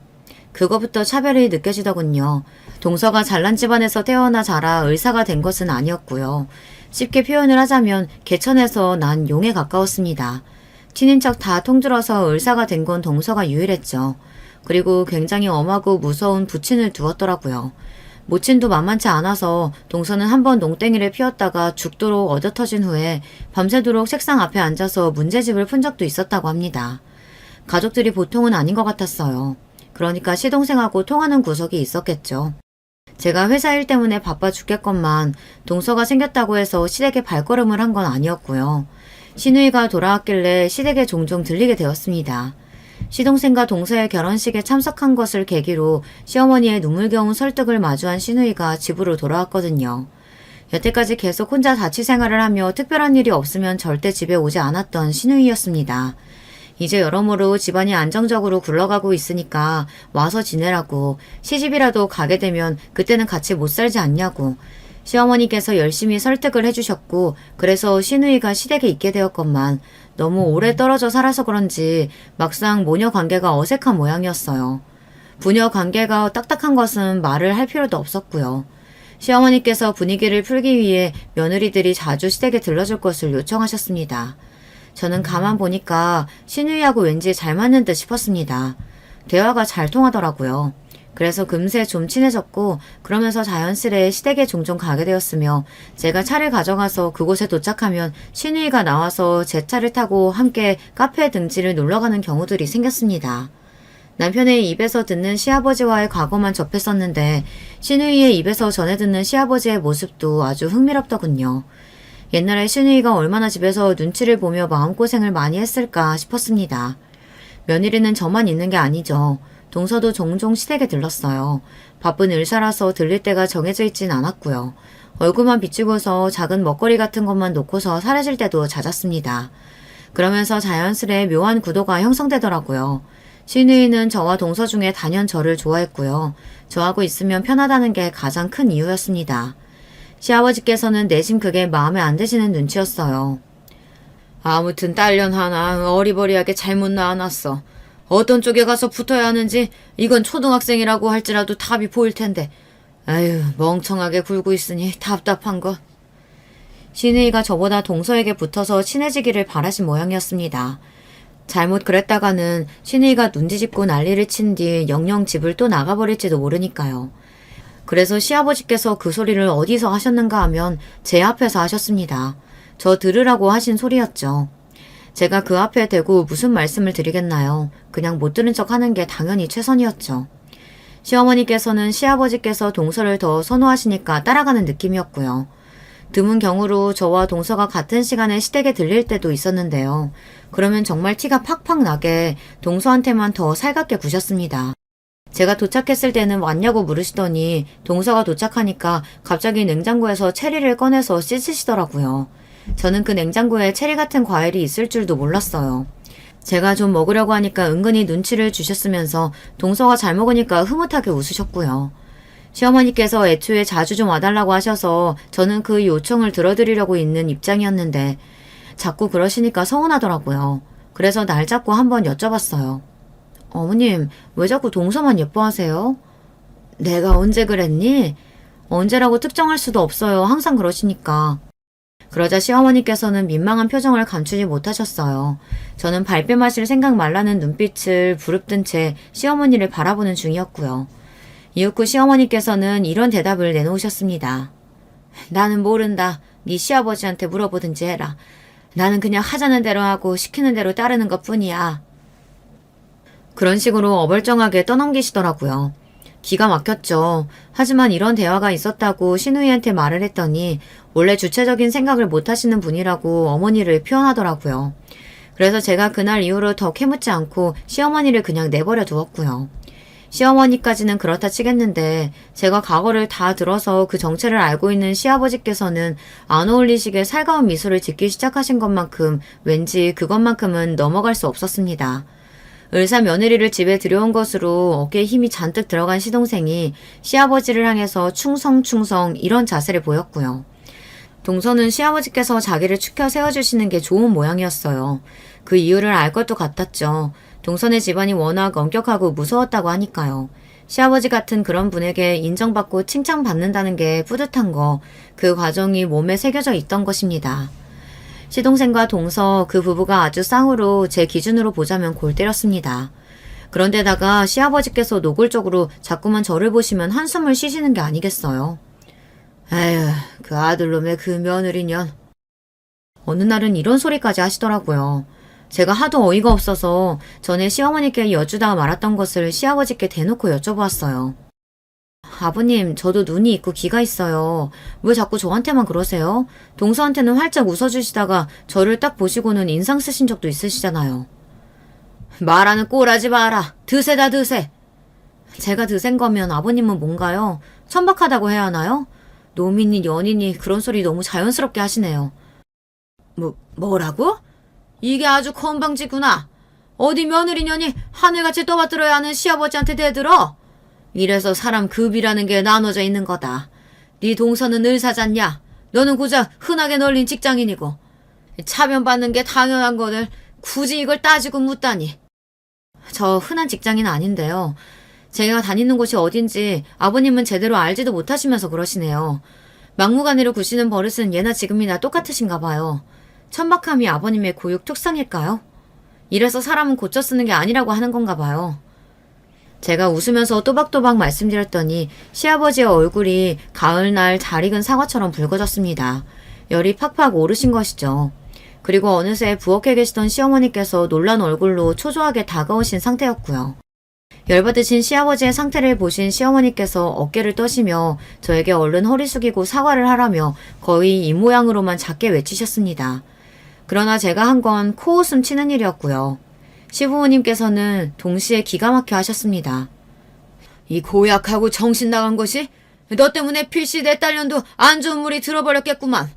그거부터 차별이 느껴지더군요. 동서가 잘난 집안에서 태어나 자라 의사가 된 것은 아니었고요. 쉽게 표현을 하자면 개천에서 난 용에 가까웠습니다. 친인척 다 통들어서 의사가 된 건 동서가 유일했죠. 그리고 굉장히 엄하고 무서운 부친을 두었더라고요. 모친도 만만치 않아서 동서는 한번 농땡이를 피웠다가 죽도록 얻어터진 후에 밤새도록 책상 앞에 앉아서 문제집을 푼 적도 있었다고 합니다. 가족들이 보통은 아닌 것 같았어요. 그러니까 시동생하고 통하는 구석이 있었겠죠. 제가 회사 일 때문에 바빠 죽겠건만 동서가 생겼다고 해서 시댁에 발걸음을 한 건 아니었고요. 시누이가 돌아왔길래 시댁에 종종 들리게 되었습니다. 시동생과 동서의 결혼식에 참석한 것을 계기로 시어머니의 눈물겨운 설득을 마주한 시누이가 집으로 돌아왔거든요. 여태까지 계속 혼자 자취 생활을 하며 특별한 일이 없으면 절대 집에 오지 않았던 시누이였습니다. 이제 여러모로 집안이 안정적으로 굴러가고 있으니까 와서 지내라고, 시집이라도 가게 되면 그때는 같이 못 살지 않냐고 시어머니께서 열심히 설득을 해주셨고, 그래서 시누이가 시댁에 있게 되었건만 너무 오래 떨어져 살아서 그런지 막상 모녀 관계가 어색한 모양이었어요. 부녀 관계가 딱딱한 것은 말을 할 필요도 없었고요. 시어머니께서 분위기를 풀기 위해 며느리들이 자주 시댁에 들러줄 것을 요청하셨습니다. 저는 가만 보니까 시누이하고 왠지 잘 맞는 듯 싶었습니다. 대화가 잘 통하더라고요. 그래서 금세 좀 친해졌고, 그러면서 자연스레 시댁에 종종 가게 되었으며, 제가 차를 가져가서 그곳에 도착하면 시누이가 나와서 제 차를 타고 함께 카페 등지를 놀러가는 경우들이 생겼습니다. 남편의 입에서 듣는 시아버지와의 과거만 접했었는데 시누이의 입에서 전해 듣는 시아버지의 모습도 아주 흥미롭더군요. 옛날에 시누이가 얼마나 집에서 눈치를 보며 마음고생을 많이 했을까 싶었습니다. 며느리는 저만 있는 게 아니죠. 동서도 종종 시댁에 들렀어요. 바쁜 일사라서 들릴 때가 정해져 있진 않았고요. 얼굴만 비추고서 작은 먹거리 같은 것만 놓고서 사라질 때도 잦았습니다. 그러면서 자연스레 묘한 구도가 형성되더라고요. 시누이는 저와 동서 중에 단연 저를 좋아했고요. 저하고 있으면 편하다는 게 가장 큰 이유였습니다. 시아버지께서는 내심 그게 마음에 안 드시는 눈치였어요. 아무튼 딸년 하나 어리버리하게 잘못 낳아놨어. 어떤 쪽에 가서 붙어야 하는지 이건 초등학생이라고 할지라도 답이 보일 텐데. 아유, 멍청하게 굴고 있으니 답답한 것. 시누이가 저보다 동서에게 붙어서 친해지기를 바라신 모양이었습니다. 잘못 그랬다가는 시누이가 눈뒤집고 난리를 친 뒤 영영 집을 또 나가버릴지도 모르니까요. 그래서 시아버지께서 그 소리를 어디서 하셨는가 하면 제 앞에서 하셨습니다. 저 들으라고 하신 소리였죠. 제가 그 앞에 대고 무슨 말씀을 드리겠나요? 그냥 못 들은 척 하는 게 당연히 최선이었죠. 시어머니께서는 시아버지께서 동서를 더 선호하시니까 따라가는 느낌이었고요. 드문 경우로 저와 동서가 같은 시간에 시댁에 들릴 때도 있었는데요. 그러면 정말 티가 팍팍 나게 동서한테만 더 살갑게 구셨습니다. 제가 도착했을 때는 왔냐고 물으시더니 동서가 도착하니까 갑자기 냉장고에서 체리를 꺼내서 씻으시더라고요. 저는 그 냉장고에 체리 같은 과일이 있을 줄도 몰랐어요. 제가 좀 먹으려고 하니까 은근히 눈치를 주셨으면서 동서가 잘 먹으니까 흐뭇하게 웃으셨고요. 시어머니께서 애초에 자주 좀 와달라고 하셔서 저는 그 요청을 들어드리려고 있는 입장이었는데 자꾸 그러시니까 서운하더라고요. 그래서 날 잡고 한번 여쭤봤어요. 어머님, 왜 자꾸 동서만 예뻐하세요? 내가 언제 그랬니? 언제라고 특정할 수도 없어요. 항상 그러시니까. 그러자 시어머니께서는 민망한 표정을 감추지 못하셨어요. 저는 발뺌 마실 생각 말라는 눈빛을 부릅뜬 채 시어머니를 바라보는 중이었고요. 이윽 후 시어머니께서는 이런 대답을 내놓으셨습니다. 나는 모른다. 네 시아버지한테 물어보든지 해라. 나는 그냥 하자는 대로 하고 시키는 대로 따르는 것뿐이야. 그런 식으로 어벌쩡하게 떠넘기시더라고요. 기가 막혔죠. 하지만 이런 대화가 있었다고 신우이한테 말을 했더니 원래 주체적인 생각을 못 하시는 분이라고 어머니를 표현하더라고요. 그래서 제가 그날 이후로 더 캐묻지 않고 시어머니를 그냥 내버려 두었고요. 시어머니까지는 그렇다 치겠는데 제가 과거를 다 들어서 그 정체를 알고 있는 시아버지께서는 안 어울리시게 살가운 미소를 짓기 시작하신 것만큼 왠지 그것만큼은 넘어갈 수 없었습니다. 을사 며느리를 집에 들여온 것으로 어깨에 힘이 잔뜩 들어간 시동생이 시아버지를 향해서 충성 이런 자세를 보였고요. 동서는 시아버지께서 자기를 추켜 세워주시는 게 좋은 모양이었어요. 그 이유를 알 것도 같았죠. 동선의 집안이 워낙 엄격하고 무서웠다고 하니까요. 시아버지 같은 그런 분에게 인정받고 칭찬받는다는 게 뿌듯한 거, 그 과정이 몸에 새겨져 있던 것입니다. 시동생과 동서 그 부부가 아주 쌍으로 제 기준으로 보자면 골 때렸습니다. 그런데다가 시아버지께서 노골적으로 자꾸만 저를 보시면 한숨을 쉬시는 게 아니겠어요. 에휴, 그 아들놈의 그 며느리년. 어느 날은 이런 소리까지 하시더라고요. 제가 하도 어이가 없어서 전에 시어머니께 여쭈다가 말았던 것을 시아버지께 대놓고 여쭤보았어요. 아버님, 저도 눈이 있고 귀가 있어요. 왜 자꾸 저한테만 그러세요? 동서한테는 활짝 웃어주시다가 저를 딱 보시고는 인상 쓰신 적도 있으시잖아요. 말하는 꼴하지 마라. 드세다 드세. 제가 드센 거면 아버님은 뭔가요? 천박하다고 해야 하나요? 놈이니 연이니 그런 소리 너무 자연스럽게 하시네요. 뭐라고? 이게 아주 건방지구나. 어디 며느리년이 하늘같이 떠받들어야 하는 시아버지한테 대들어? 이래서 사람 급이라는 게 나눠져 있는 거다. 네 동서는 을사잖냐? 너는 고작 흔하게 널린 직장인이고. 차별받는 게 당연한 거를 굳이 이걸 따지고 묻다니. 저 흔한 직장인 아닌데요. 제가 다니는 곳이 어딘지 아버님은 제대로 알지도 못하시면서 그러시네요. 막무가내로 구시는 버릇은 예나 지금이나 똑같으신가 봐요. 천박함이 아버님의 고육 특성일까요? 이래서 사람은 고쳐 쓰는 게 아니라고 하는 건가 봐요. 제가 웃으면서 또박또박 말씀드렸더니 시아버지의 얼굴이 가을날 잘 익은 사과처럼 붉어졌습니다. 열이 팍팍 오르신 것이죠. 그리고 어느새 부엌에 계시던 시어머니께서 놀란 얼굴로 초조하게 다가오신 상태였고요. 열받으신 시아버지의 상태를 보신 시어머니께서 어깨를 떠시며 저에게 얼른 허리 숙이고 사과를 하라며 거의 이 모양으로만 작게 외치셨습니다. 그러나 제가 한 건 코웃음 치는 일이었고요. 시부모님께서는 동시에 기가 막혀 하셨습니다. 이 고약하고 정신 나간 것이 너 때문에 필시 내 딸년도 안 좋은 물이 들어버렸겠구만.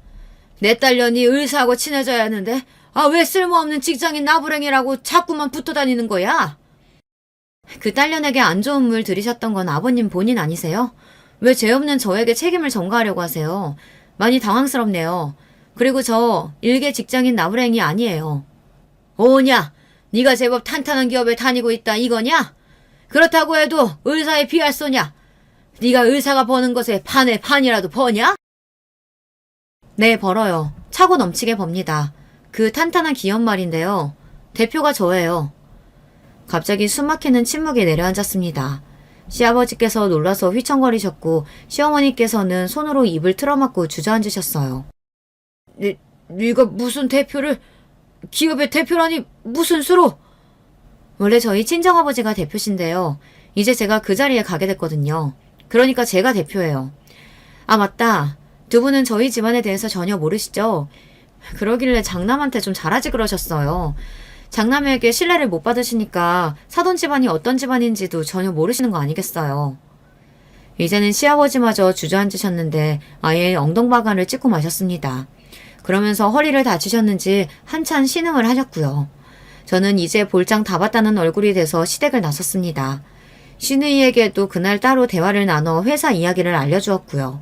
내 딸년이 의사하고 친해져야 하는데 왜 쓸모없는 직장인 나부랭이라고 자꾸만 붙어 다니는 거야? 그 딸년에게 안 좋은 물 들이셨던 건 아버님 본인 아니세요? 왜 죄 없는 저에게 책임을 전가하려고 하세요? 많이 당황스럽네요. 그리고 저 일개 직장인 나부랭이 아니에요. 오냐? 네가 제법 탄탄한 기업에 다니고 있다 이거냐? 그렇다고 해도 의사에 비할 소냐? 네가 의사가 버는 것에 반의 반이라도 버냐? 네, 벌어요. 차고 넘치게 법니다. 그 탄탄한 기업 말인데요. 대표가 저예요. 갑자기 숨막히는 침묵이 내려앉았습니다. 시아버지께서 놀라서 휘청거리셨고 시어머니께서는 손으로 입을 틀어막고 주저앉으셨어요. 네가 무슨 대표를... 기업의 대표라니 무슨 수로? 원래 저희 친정아버지가 대표신데요. 이제 제가 그 자리에 가게 됐거든요. 그러니까 제가 대표예요. 아, 맞다. 두 분은 저희 집안에 대해서 전혀 모르시죠? 그러길래 장남한테 좀 잘하지 그러셨어요. 장남에게 신뢰를 못 받으시니까 사돈 집안이 어떤 집안인지도 전혀 모르시는 거 아니겠어요. 이제는 시아버지마저 주저앉으셨는데 아예 엉덩바간을 찍고 마셨습니다. 그러면서 허리를 다치셨는지 한참 신음을 하셨고요. 저는 이제 볼장 다 봤다는 얼굴이 돼서 시댁을 나섰습니다. 시누이에게도 그날 따로 대화를 나눠 회사 이야기를 알려주었고요.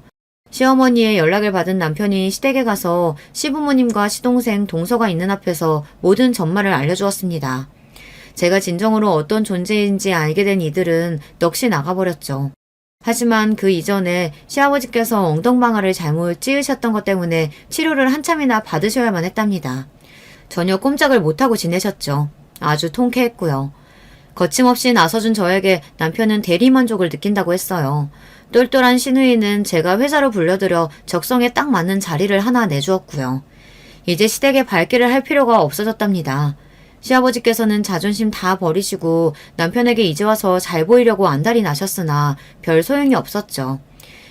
시어머니의 연락을 받은 남편이 시댁에 가서 시부모님과 시동생 동서가 있는 앞에서 모든 전말을 알려주었습니다. 제가 진정으로 어떤 존재인지 알게 된 이들은 넋이 나가버렸죠. 하지만 그 이전에 시아버지께서 엉덩방아를 잘못 찌으셨던 것 때문에 치료를 한참이나 받으셔야만 했답니다. 전혀 꼼짝을 못하고 지내셨죠. 아주 통쾌했고요. 거침없이 나서준 저에게 남편은 대리만족을 느낀다고 했어요. 똘똘한 시누이는 제가 회사로 불려들여 적성에 딱 맞는 자리를 하나 내주었고요. 이제 시댁에 발길을 할 필요가 없어졌답니다. 시아버지께서는 자존심 다 버리시고 남편에게 이제 와서 잘 보이려고 안달이 나셨으나 별 소용이 없었죠.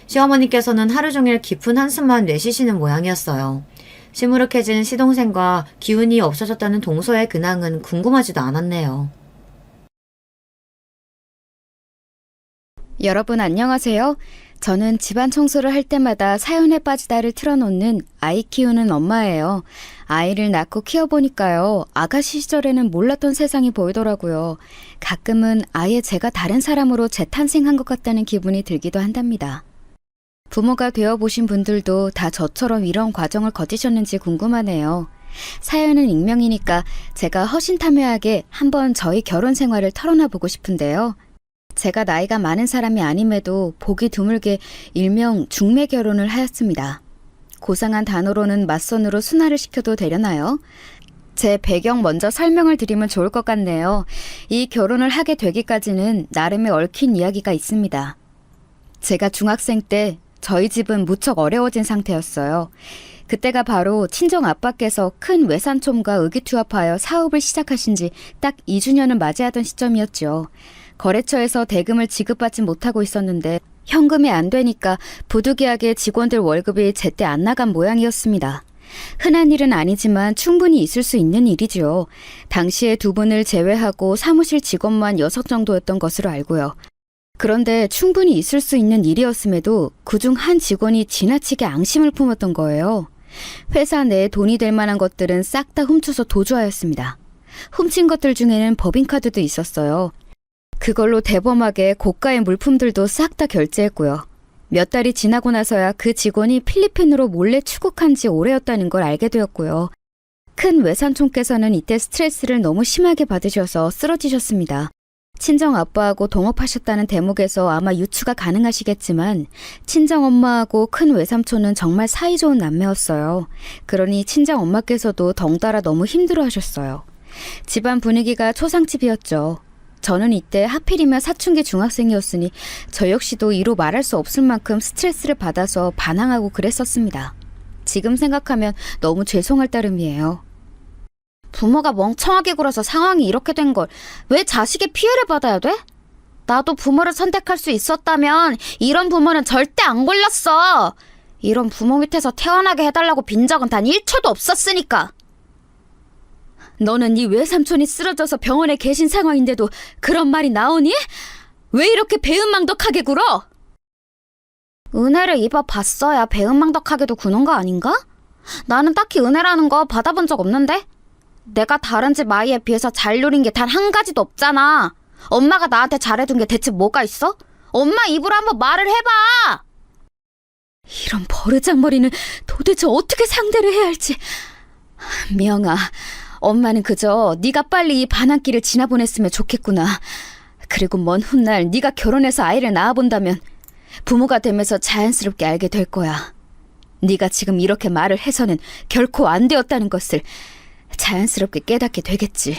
시어머니께서는 하루 종일 깊은 한숨만 내쉬시는 모양이었어요. 시무룩해진 시동생과 기운이 없어졌다는 동서의 근황은 궁금하지도 않았네요. 여러분 안녕하세요. 저는 집안 청소를 할 때마다 사연에 빠지다를 틀어놓는 아이 키우는 엄마예요. 아이를 낳고 키워보니까요. 아가씨 시절에는 몰랐던 세상이 보이더라고요. 가끔은 아예 제가 다른 사람으로 재탄생한 것 같다는 기분이 들기도 한답니다. 부모가 되어보신 분들도 다 저처럼 이런 과정을 거치셨는지 궁금하네요. 사연은 익명이니까 제가 허심탄회하게 한번 저희 결혼 생활을 털어놔 보고 싶은데요. 제가 나이가 많은 사람이 아님에도 보기 드물게 일명 중매 결혼을 하였습니다. 고상한 단어로는 맞선으로 순화를 시켜도 되려나요? 제 배경 먼저 설명을 드리면 좋을 것 같네요. 이 결혼을 하게 되기까지는 나름의 얽힌 이야기가 있습니다. 제가 중학생 때 저희 집은 무척 어려워진 상태였어요. 그때가 바로 친정 아빠께서 큰 외삼촌과 의기투합하여 사업을 시작하신 지 딱 2주년을 맞이하던 시점이었죠. 거래처에서 대금을 지급받지 못하고 있었는데 현금이 안 되니까 부득이하게 직원들 월급이 제때 안 나간 모양이었습니다. 흔한 일은 아니지만 충분히 있을 수 있는 일이죠. 당시에 두 분을 제외하고 사무실 직원만 6 정도였던 것으로 알고요. 그런데 충분히 있을 수 있는 일이었음에도 그중 한 직원이 지나치게 앙심을 품었던 거예요. 회사 내에 돈이 될 만한 것들은 싹 다 훔쳐서 도주하였습니다. 훔친 것들 중에는 법인카드도 있었어요. 그걸로 대범하게 고가의 물품들도 싹 다 결제했고요. 몇 달이 지나고 나서야 그 직원이 필리핀으로 몰래出국한 지 오래였다는 걸 알게 되었고요. 큰 외삼촌께서는 이때 스트레스를 너무 심하게 받으셔서 쓰러지셨습니다. 친정 아빠하고 동업하셨다는 대목에서 아마 유추가 가능하시겠지만 친정 엄마하고 큰 외삼촌은 정말 사이좋은 남매였어요. 그러니 친정 엄마께서도 덩달아 너무 힘들어하셨어요. 집안 분위기가 초상집이었죠. 저는 이때 하필이면 사춘기 중학생이었으니 저 역시도 이루 말할 수 없을 만큼 스트레스를 받아서 반항하고 그랬었습니다. 지금 생각하면 너무 죄송할 따름이에요. 부모가 멍청하게 굴어서 상황이 이렇게 된 걸 왜 자식이 피해를 받아야 돼? 나도 부모를 선택할 수 있었다면 이런 부모는 절대 안 골랐어. 이런 부모 밑에서 태어나게 해달라고 빈 적은 단 1초도 없었으니까. 너는 네 외삼촌이 쓰러져서 병원에 계신 상황인데도 그런 말이 나오니? 왜 이렇게 배은망덕하게 굴어? 은혜를 입어봤어야 배은망덕하게도 구는 거 아닌가? 나는 딱히 은혜라는 거 받아본 적 없는데? 내가 다른 집 아이에 비해서 잘 누린 게 단 한 가지도 없잖아. 엄마가 나한테 잘해둔 게 대체 뭐가 있어? 엄마 입으로 한번 말을 해봐. 이런 버르장머리는 도대체 어떻게 상대를 해야 할지. 미영아, 엄마는 그저 네가 빨리 이 반항기를 지나보냈으면 좋겠구나. 그리고 먼 훗날 네가 결혼해서 아이를 낳아본다면 부모가 되면서 자연스럽게 알게 될 거야. 네가 지금 이렇게 말을 해서는 결코 안 되었다는 것을 자연스럽게 깨닫게 되겠지.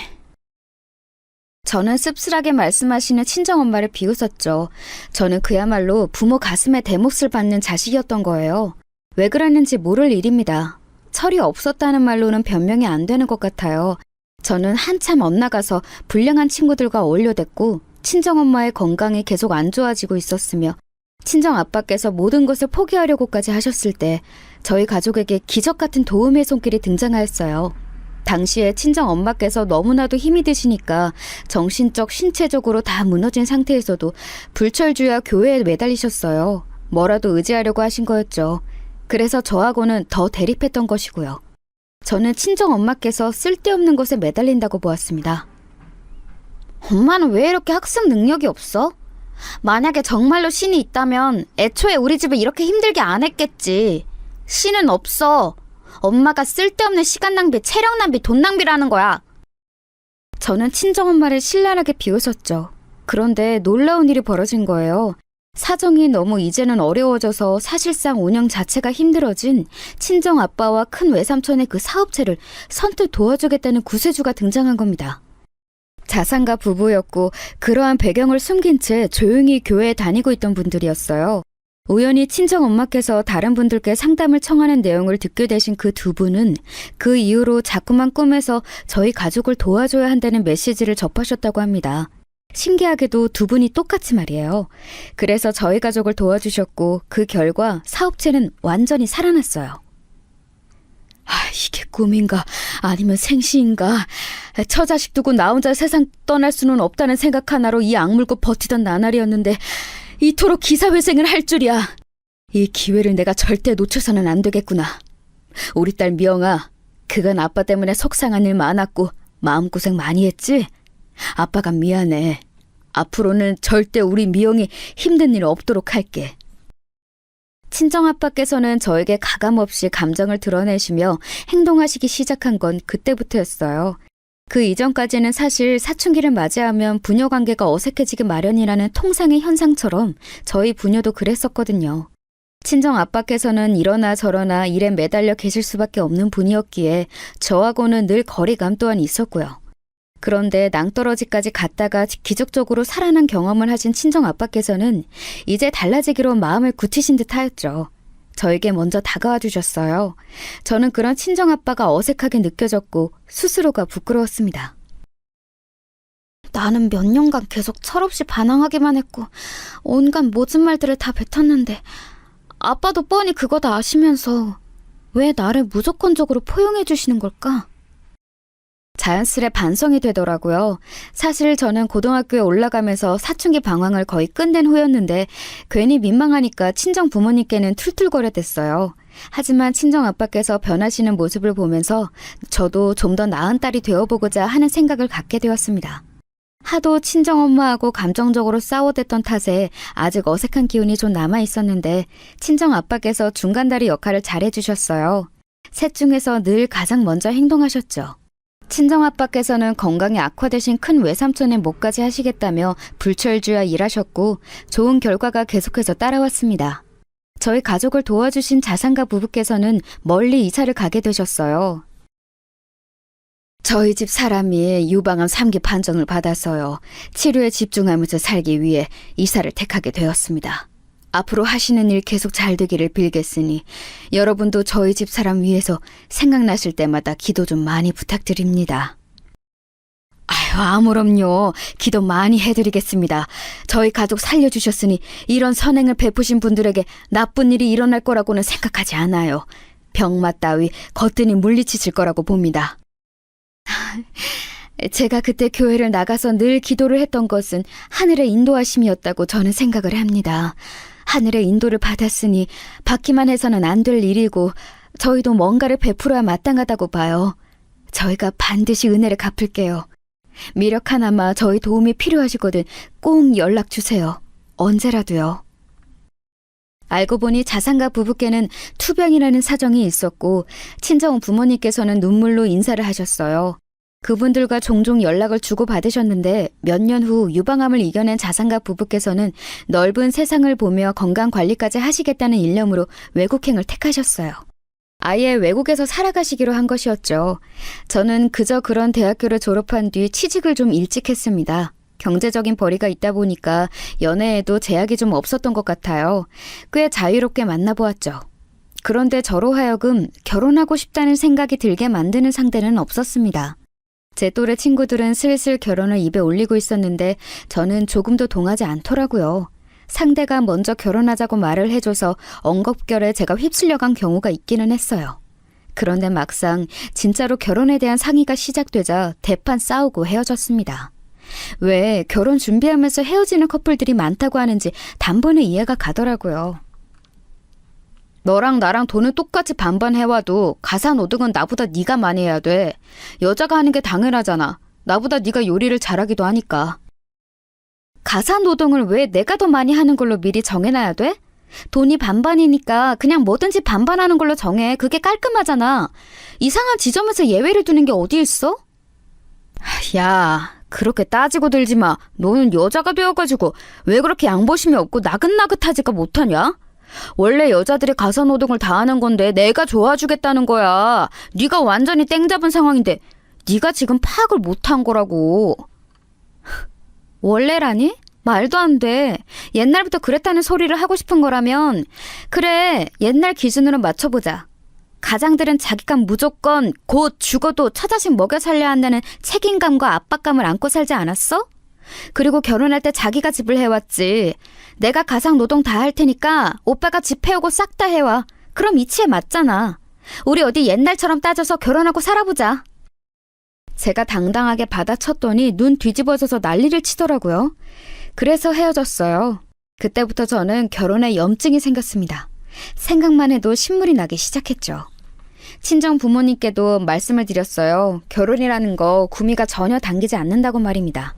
저는 씁쓸하게 말씀하시는 친정엄마를 비웃었죠. 저는 그야말로 부모 가슴에 대못을 받는 자식이었던 거예요. 왜 그랬는지 모를 일입니다. 철이 없었다는 말로는 변명이 안 되는 것 같아요. 저는 한참 엇나가서 불량한 친구들과 어울려댔고 친정엄마의 건강이 계속 안 좋아지고 있었으며 친정아빠께서 모든 것을 포기하려고까지 하셨을 때 저희 가족에게 기적 같은 도움의 손길이 등장하였어요. 당시에 친정엄마께서 너무나도 힘이 드시니까 정신적, 신체적으로 다 무너진 상태에서도 불철주야 교회에 매달리셨어요. 뭐라도 의지하려고 하신 거였죠. 그래서 저하고는 더 대립했던 것이고요. 저는 친정엄마께서 쓸데없는 것에 매달린다고 보았습니다. 엄마는 왜 이렇게 학습 능력이 없어? 만약에 정말로 신이 있다면 애초에 우리 집을 이렇게 힘들게 안 했겠지. 신은 없어. 엄마가 쓸데없는 시간 낭비, 체력 낭비, 돈 낭비라는 거야. 저는 친정엄마를 신랄하게 비웃었죠. 그런데 놀라운 일이 벌어진 거예요. 사정이 너무 이제는 어려워져서 사실상 운영 자체가 힘들어진 친정아빠와 큰 외삼촌의 그 사업체를 선뜻 도와주겠다는 구세주가 등장한 겁니다. 자산가 부부였고 그러한 배경을 숨긴 채 조용히 교회에 다니고 있던 분들이었어요. 우연히 친정엄마께서 다른 분들께 상담을 청하는 내용을 듣게 되신 그 두 분은 그 이후로 자꾸만 꿈에서 저희 가족을 도와줘야 한다는 메시지를 접하셨다고 합니다. 신기하게도 두 분이 똑같이 말이에요. 그래서 저희 가족을 도와주셨고 그 결과 사업체는 완전히 살아났어요. 이게 꿈인가 아니면 생시인가. 처자식 두고 나 혼자 세상 떠날 수는 없다는 생각 하나로 이 악물고 버티던 나날이었는데 이토록 기사회생을 할 줄이야. 이 기회를 내가 절대 놓쳐서는 안 되겠구나. 우리 딸 미영아, 그간 아빠 때문에 속상한 일 많았고 마음고생 많이 했지? 아빠가 미안해. 앞으로는 절대 우리 미영이 힘든 일 없도록 할게. 친정아빠께서는 저에게 가감없이 감정을 드러내시며 행동하시기 시작한 건 그때부터였어요. 그 이전까지는 사실 사춘기를 맞이하면 부녀 관계가 어색해지기 마련이라는 통상의 현상처럼 저희 부녀도 그랬었거든요. 친정 아빠께서는 이러나 저러나 일에 매달려 계실 수밖에 없는 분이었기에 저하고는 늘 거리감 또한 있었고요. 그런데 낭떠러지까지 갔다가 기적적으로 살아난 경험을 하신 친정 아빠께서는 이제 달라지기로 마음을 굳히신 듯 하였죠. 저에게 먼저 다가와 주셨어요. 저는 그런 친정 아빠가 어색하게 느껴졌고 스스로가 부끄러웠습니다. 나는 몇 년간 계속 철없이 반항하기만 했고 온갖 모진 말들을 다 뱉었는데 아빠도 뻔히 그거 다 아시면서 왜 나를 무조건적으로 포용해 주시는 걸까? 자연스레 반성이 되더라고요. 사실 저는 고등학교에 올라가면서 사춘기 방황을 거의 끝낸 후였는데 괜히 민망하니까 친정 부모님께는 툴툴거렸댔어요. 하지만 친정 아빠께서 변하시는 모습을 보면서 저도 좀 더 나은 딸이 되어보고자 하는 생각을 갖게 되었습니다. 하도 친정엄마하고 감정적으로 싸워댔던 탓에 아직 어색한 기운이 좀 남아있었는데 친정 아빠께서 중간다리 역할을 잘해주셨어요. 셋 중에서 늘 가장 먼저 행동하셨죠. 친정아빠께서는 건강이 악화되신 큰 외삼촌의 목까지 하시겠다며 불철주야 일하셨고 좋은 결과가 계속해서 따라왔습니다. 저희 가족을 도와주신 자산가 부부께서는 멀리 이사를 가게 되셨어요. 저희 집 사람이 유방암 3기 판정을 받아서요. 치료에 집중하면서 살기 위해 이사를 택하게 되었습니다. 앞으로 하시는 일 계속 잘 되기를 빌겠으니 여러분도 저희 집 사람 위해서 생각나실 때마다 기도 좀 많이 부탁드립니다. 아무럼요. 기도 많이 해드리겠습니다. 저희 가족 살려주셨으니 이런 선행을 베푸신 분들에게 나쁜 일이 일어날 거라고는 생각하지 않아요. 병맛 따위 거뜬히 물리치실 거라고 봅니다. 제가 그때 교회를 나가서 늘 기도를 했던 것은 하늘의 인도하심이었다고 저는 생각을 합니다. 하늘의 인도를 받았으니 받기만 해서는 안 될 일이고 저희도 뭔가를 베풀어야 마땅하다고 봐요. 저희가 반드시 은혜를 갚을게요. 미력 하나마 저희 도움이 필요하시거든 꼭 연락 주세요. 언제라도요. 알고 보니 자산가 부부께는 투병이라는 사정이 있었고 친정 부모님께서는 눈물로 인사를 하셨어요. 그분들과 종종 연락을 주고받으셨는데 몇 년 후 유방암을 이겨낸 자산가 부부께서는 넓은 세상을 보며 건강관리까지 하시겠다는 일념으로 외국행을 택하셨어요. 아예 외국에서 살아가시기로 한 것이었죠. 저는 그저 그런 대학교를 졸업한 뒤 취직을 좀 일찍 했습니다. 경제적인 벌이가 있다 보니까 연애에도 제약이 좀 없었던 것 같아요. 꽤 자유롭게 만나보았죠. 그런데 저로 하여금 결혼하고 싶다는 생각이 들게 만드는 상대는 없었습니다. 제 또래 친구들은 슬슬 결혼을 입에 올리고 있었는데 저는 조금도 동하지 않더라고요. 상대가 먼저 결혼하자고 말을 해줘서 엉겁결에 제가 휩쓸려간 경우가 있기는 했어요. 그런데 막상 진짜로 결혼에 대한 상의가 시작되자 대판 싸우고 헤어졌습니다. 왜 결혼 준비하면서 헤어지는 커플들이 많다고 하는지 단번에 이해가 가더라고요. 너랑 나랑 돈을 똑같이 반반 해와도 가사노동은 나보다 네가 많이 해야 돼. 여자가 하는 게 당연하잖아. 나보다 네가 요리를 잘하기도 하니까. 가사노동을 왜 내가 더 많이 하는 걸로 미리 정해놔야 돼? 돈이 반반이니까 그냥 뭐든지 반반하는 걸로 정해. 그게 깔끔하잖아. 이상한 지점에서 예외를 두는 게 어디 있어? 야, 그렇게 따지고 들지 마. 너는 여자가 되어가지고 왜 그렇게 양보심이 없고 나긋나긋하지가 못하냐? 원래 여자들이 가사노동을 다 하는 건데 내가 좋아주겠다는 거야. 네가 완전히 땡 잡은 상황인데 네가 지금 파악을 못한 거라고. 원래라니? 말도 안 돼. 옛날부터 그랬다는 소리를 하고 싶은 거라면 그래, 옛날 기준으로 맞춰보자. 가장들은 자기가 무조건 곧 죽어도 처자식 먹여 살려야 한다는 책임감과 압박감을 안고 살지 않았어? 그리고 결혼할 때 자기가 집을 해왔지. 내가 가상 노동 다 할 테니까 오빠가 집 해오고 싹 다 해와. 그럼 이치에 맞잖아. 우리 어디 옛날처럼 따져서 결혼하고 살아보자. 제가 당당하게 받아쳤더니 눈 뒤집어져서 난리를 치더라고요. 그래서 헤어졌어요. 그때부터 저는 결혼에 염증이 생겼습니다. 생각만 해도 신물이 나기 시작했죠. 친정 부모님께도 말씀을 드렸어요. 결혼이라는 거 구미가 전혀 당기지 않는다고 말입니다.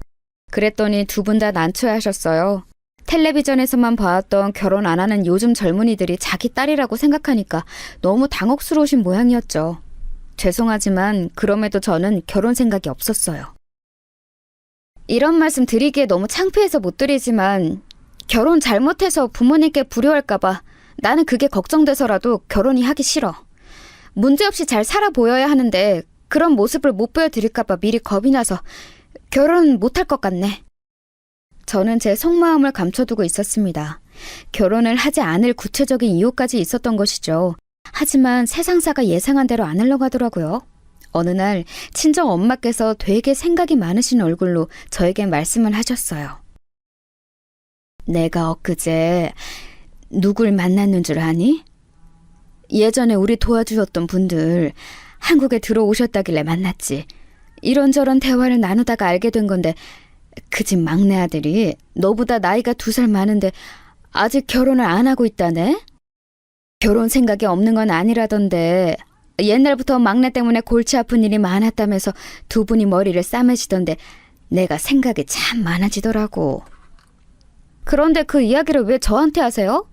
그랬더니 두 분 다 난처해하셨어요. 텔레비전에서만 봐왔던 결혼 안 하는 요즘 젊은이들이 자기 딸이라고 생각하니까 너무 당혹스러우신 모양이었죠. 죄송하지만 그럼에도 저는 결혼 생각이 없었어요. 이런 말씀 드리기에 너무 창피해서 못 드리지만 결혼 잘못해서 부모님께 불효할까봐 나는 그게 걱정돼서라도 결혼이 하기 싫어. 문제없이 잘 살아 보여야 하는데 그런 모습을 못 보여드릴까봐 미리 겁이 나서 결혼 못할 것 같네. 저는 제 속마음을 감춰두고 있었습니다. 결혼을 하지 않을 구체적인 이유까지 있었던 것이죠. 하지만 세상사가 예상한 대로 안 흘러가더라고요. 어느 날 친정 엄마께서 되게 생각이 많으신 얼굴로 저에게 말씀을 하셨어요. 내가 엊그제 누굴 만났는 줄 아니? 예전에 우리 도와주셨던 분들 한국에 들어오셨다길래 만났지. 이런저런 대화를 나누다가 알게 된 건데 그 집 막내 아들이 너보다 나이가 2살 많은데 아직 결혼을 안 하고 있다네? 결혼 생각이 없는 건 아니라던데 옛날부터 막내 때문에 골치 아픈 일이 많았다면서 두 분이 머리를 싸매시던데 내가 생각이 참 많아지더라고. 그런데 그 이야기를 왜 저한테 하세요?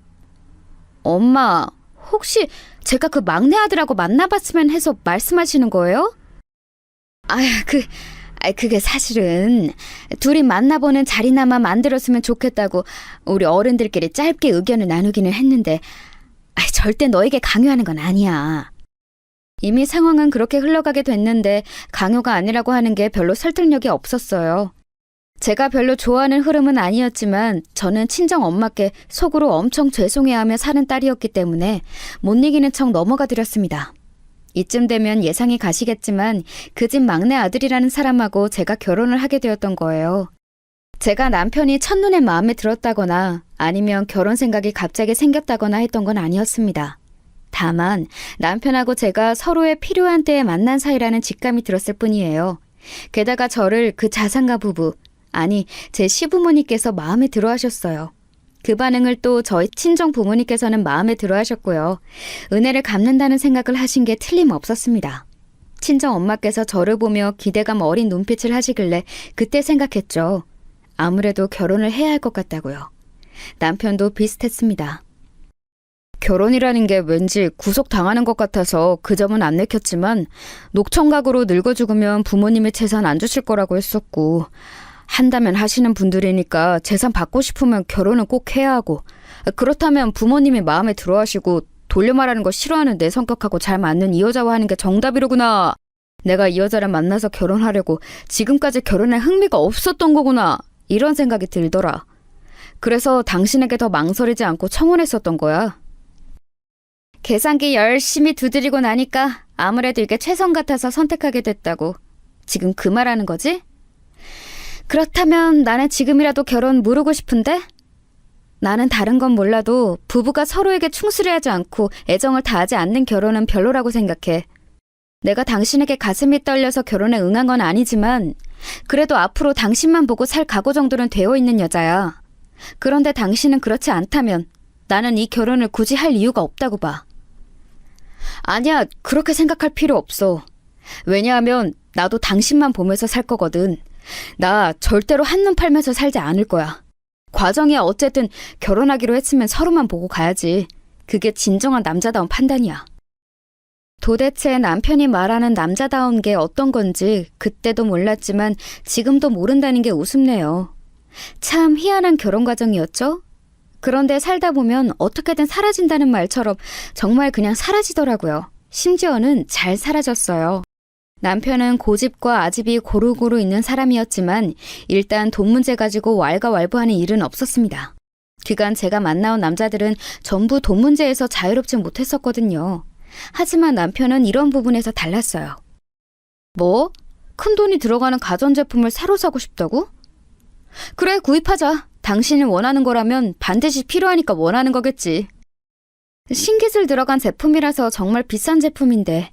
엄마, 혹시 제가 그 막내 아들하고 만나봤으면 해서 말씀하시는 거예요? 그게 사실은 둘이 만나보는 자리나마 만들었으면 좋겠다고 우리 어른들끼리 짧게 의견을 나누기는 했는데 절대 너에게 강요하는 건 아니야. 이미 상황은 그렇게 흘러가게 됐는데 강요가 아니라고 하는 게 별로 설득력이 없었어요. 제가 별로 좋아하는 흐름은 아니었지만 저는 친정 엄마께 속으로 엄청 죄송해하며 사는 딸이었기 때문에 못 이기는 척 넘어가 드렸습니다. 이쯤 되면 예상이 가시겠지만 그 집 막내 아들이라는 사람하고 제가 결혼을 하게 되었던 거예요. 제가 남편이 첫눈에 마음에 들었다거나 아니면 결혼 생각이 갑자기 생겼다거나 했던 건 아니었습니다. 다만 남편하고 제가 서로의 필요한 때에 만난 사이라는 직감이 들었을 뿐이에요. 게다가 저를 그 자상가 부부, 아니 제 시부모님께서 마음에 들어 하셨어요. 그 반응을 또 저희 친정 부모님께서는 마음에 들어 하셨고요. 은혜를 갚는다는 생각을 하신 게 틀림없었습니다. 친정 엄마께서 저를 보며 기대감 어린 눈빛을 하시길래 그때 생각했죠. 아무래도 결혼을 해야 할 것 같다고요. 남편도 비슷했습니다. 결혼이라는 게 왠지 구속당하는 것 같아서 그 점은 안 내켰지만 녹청각으로 늙어 죽으면 부모님의 재산 안 주실 거라고 했었고 한다면 하시는 분들이니까 재산 받고 싶으면 결혼은 꼭 해야 하고 그렇다면 부모님이 마음에 들어 하시고 돌려 말하는 거 싫어하는 내 성격하고 잘 맞는 이 여자와 하는 게 정답이로구나. 내가 이 여자를 만나서 결혼하려고 지금까지 결혼에 흥미가 없었던 거구나. 이런 생각이 들더라. 그래서 당신에게 더 망설이지 않고 청혼했었던 거야. 계산기 열심히 두드리고 나니까 아무래도 이게 최선 같아서 선택하게 됐다고. 지금 그 말하는 거지? 그렇다면 나는 지금이라도 결혼 무르고 싶은데? 나는 다른 건 몰라도 부부가 서로에게 충실하지 않고 애정을 다하지 않는 결혼은 별로라고 생각해. 내가 당신에게 가슴이 떨려서 결혼에 응한 건 아니지만 그래도 앞으로 당신만 보고 살 각오 정도는 되어 있는 여자야. 그런데 당신은 그렇지 않다면 나는 이 결혼을 굳이 할 이유가 없다고 봐. 아니야, 그렇게 생각할 필요 없어. 왜냐하면 나도 당신만 보면서 살 거거든. 나 절대로 한눈 팔면서 살지 않을 거야. 과정이야 어쨌든 결혼하기로 했으면 서로만 보고 가야지. 그게 진정한 남자다운 판단이야. 도대체 남편이 말하는 남자다운 게 어떤 건지 그때도 몰랐지만 지금도 모른다는 게 우습네요. 참 희한한 결혼 과정이었죠? 그런데 살다 보면 어떻게든 사라진다는 말처럼 정말 그냥 사라지더라고요. 심지어는 잘 사라졌어요. 남편은 고집과 아집이 고루고루 있는 사람이었지만 일단 돈 문제 가지고 왈가왈부하는 일은 없었습니다. 그간 제가 만나온 남자들은 전부 돈 문제에서 자유롭지 못했었거든요. 하지만 남편은 이런 부분에서 달랐어요. 뭐? 큰 돈이 들어가는 가전제품을 새로 사고 싶다고? 그래, 구입하자. 당신이 원하는 거라면 반드시 필요하니까 원하는 거겠지. 신기술 들어간 제품이라서 정말 비싼 제품인데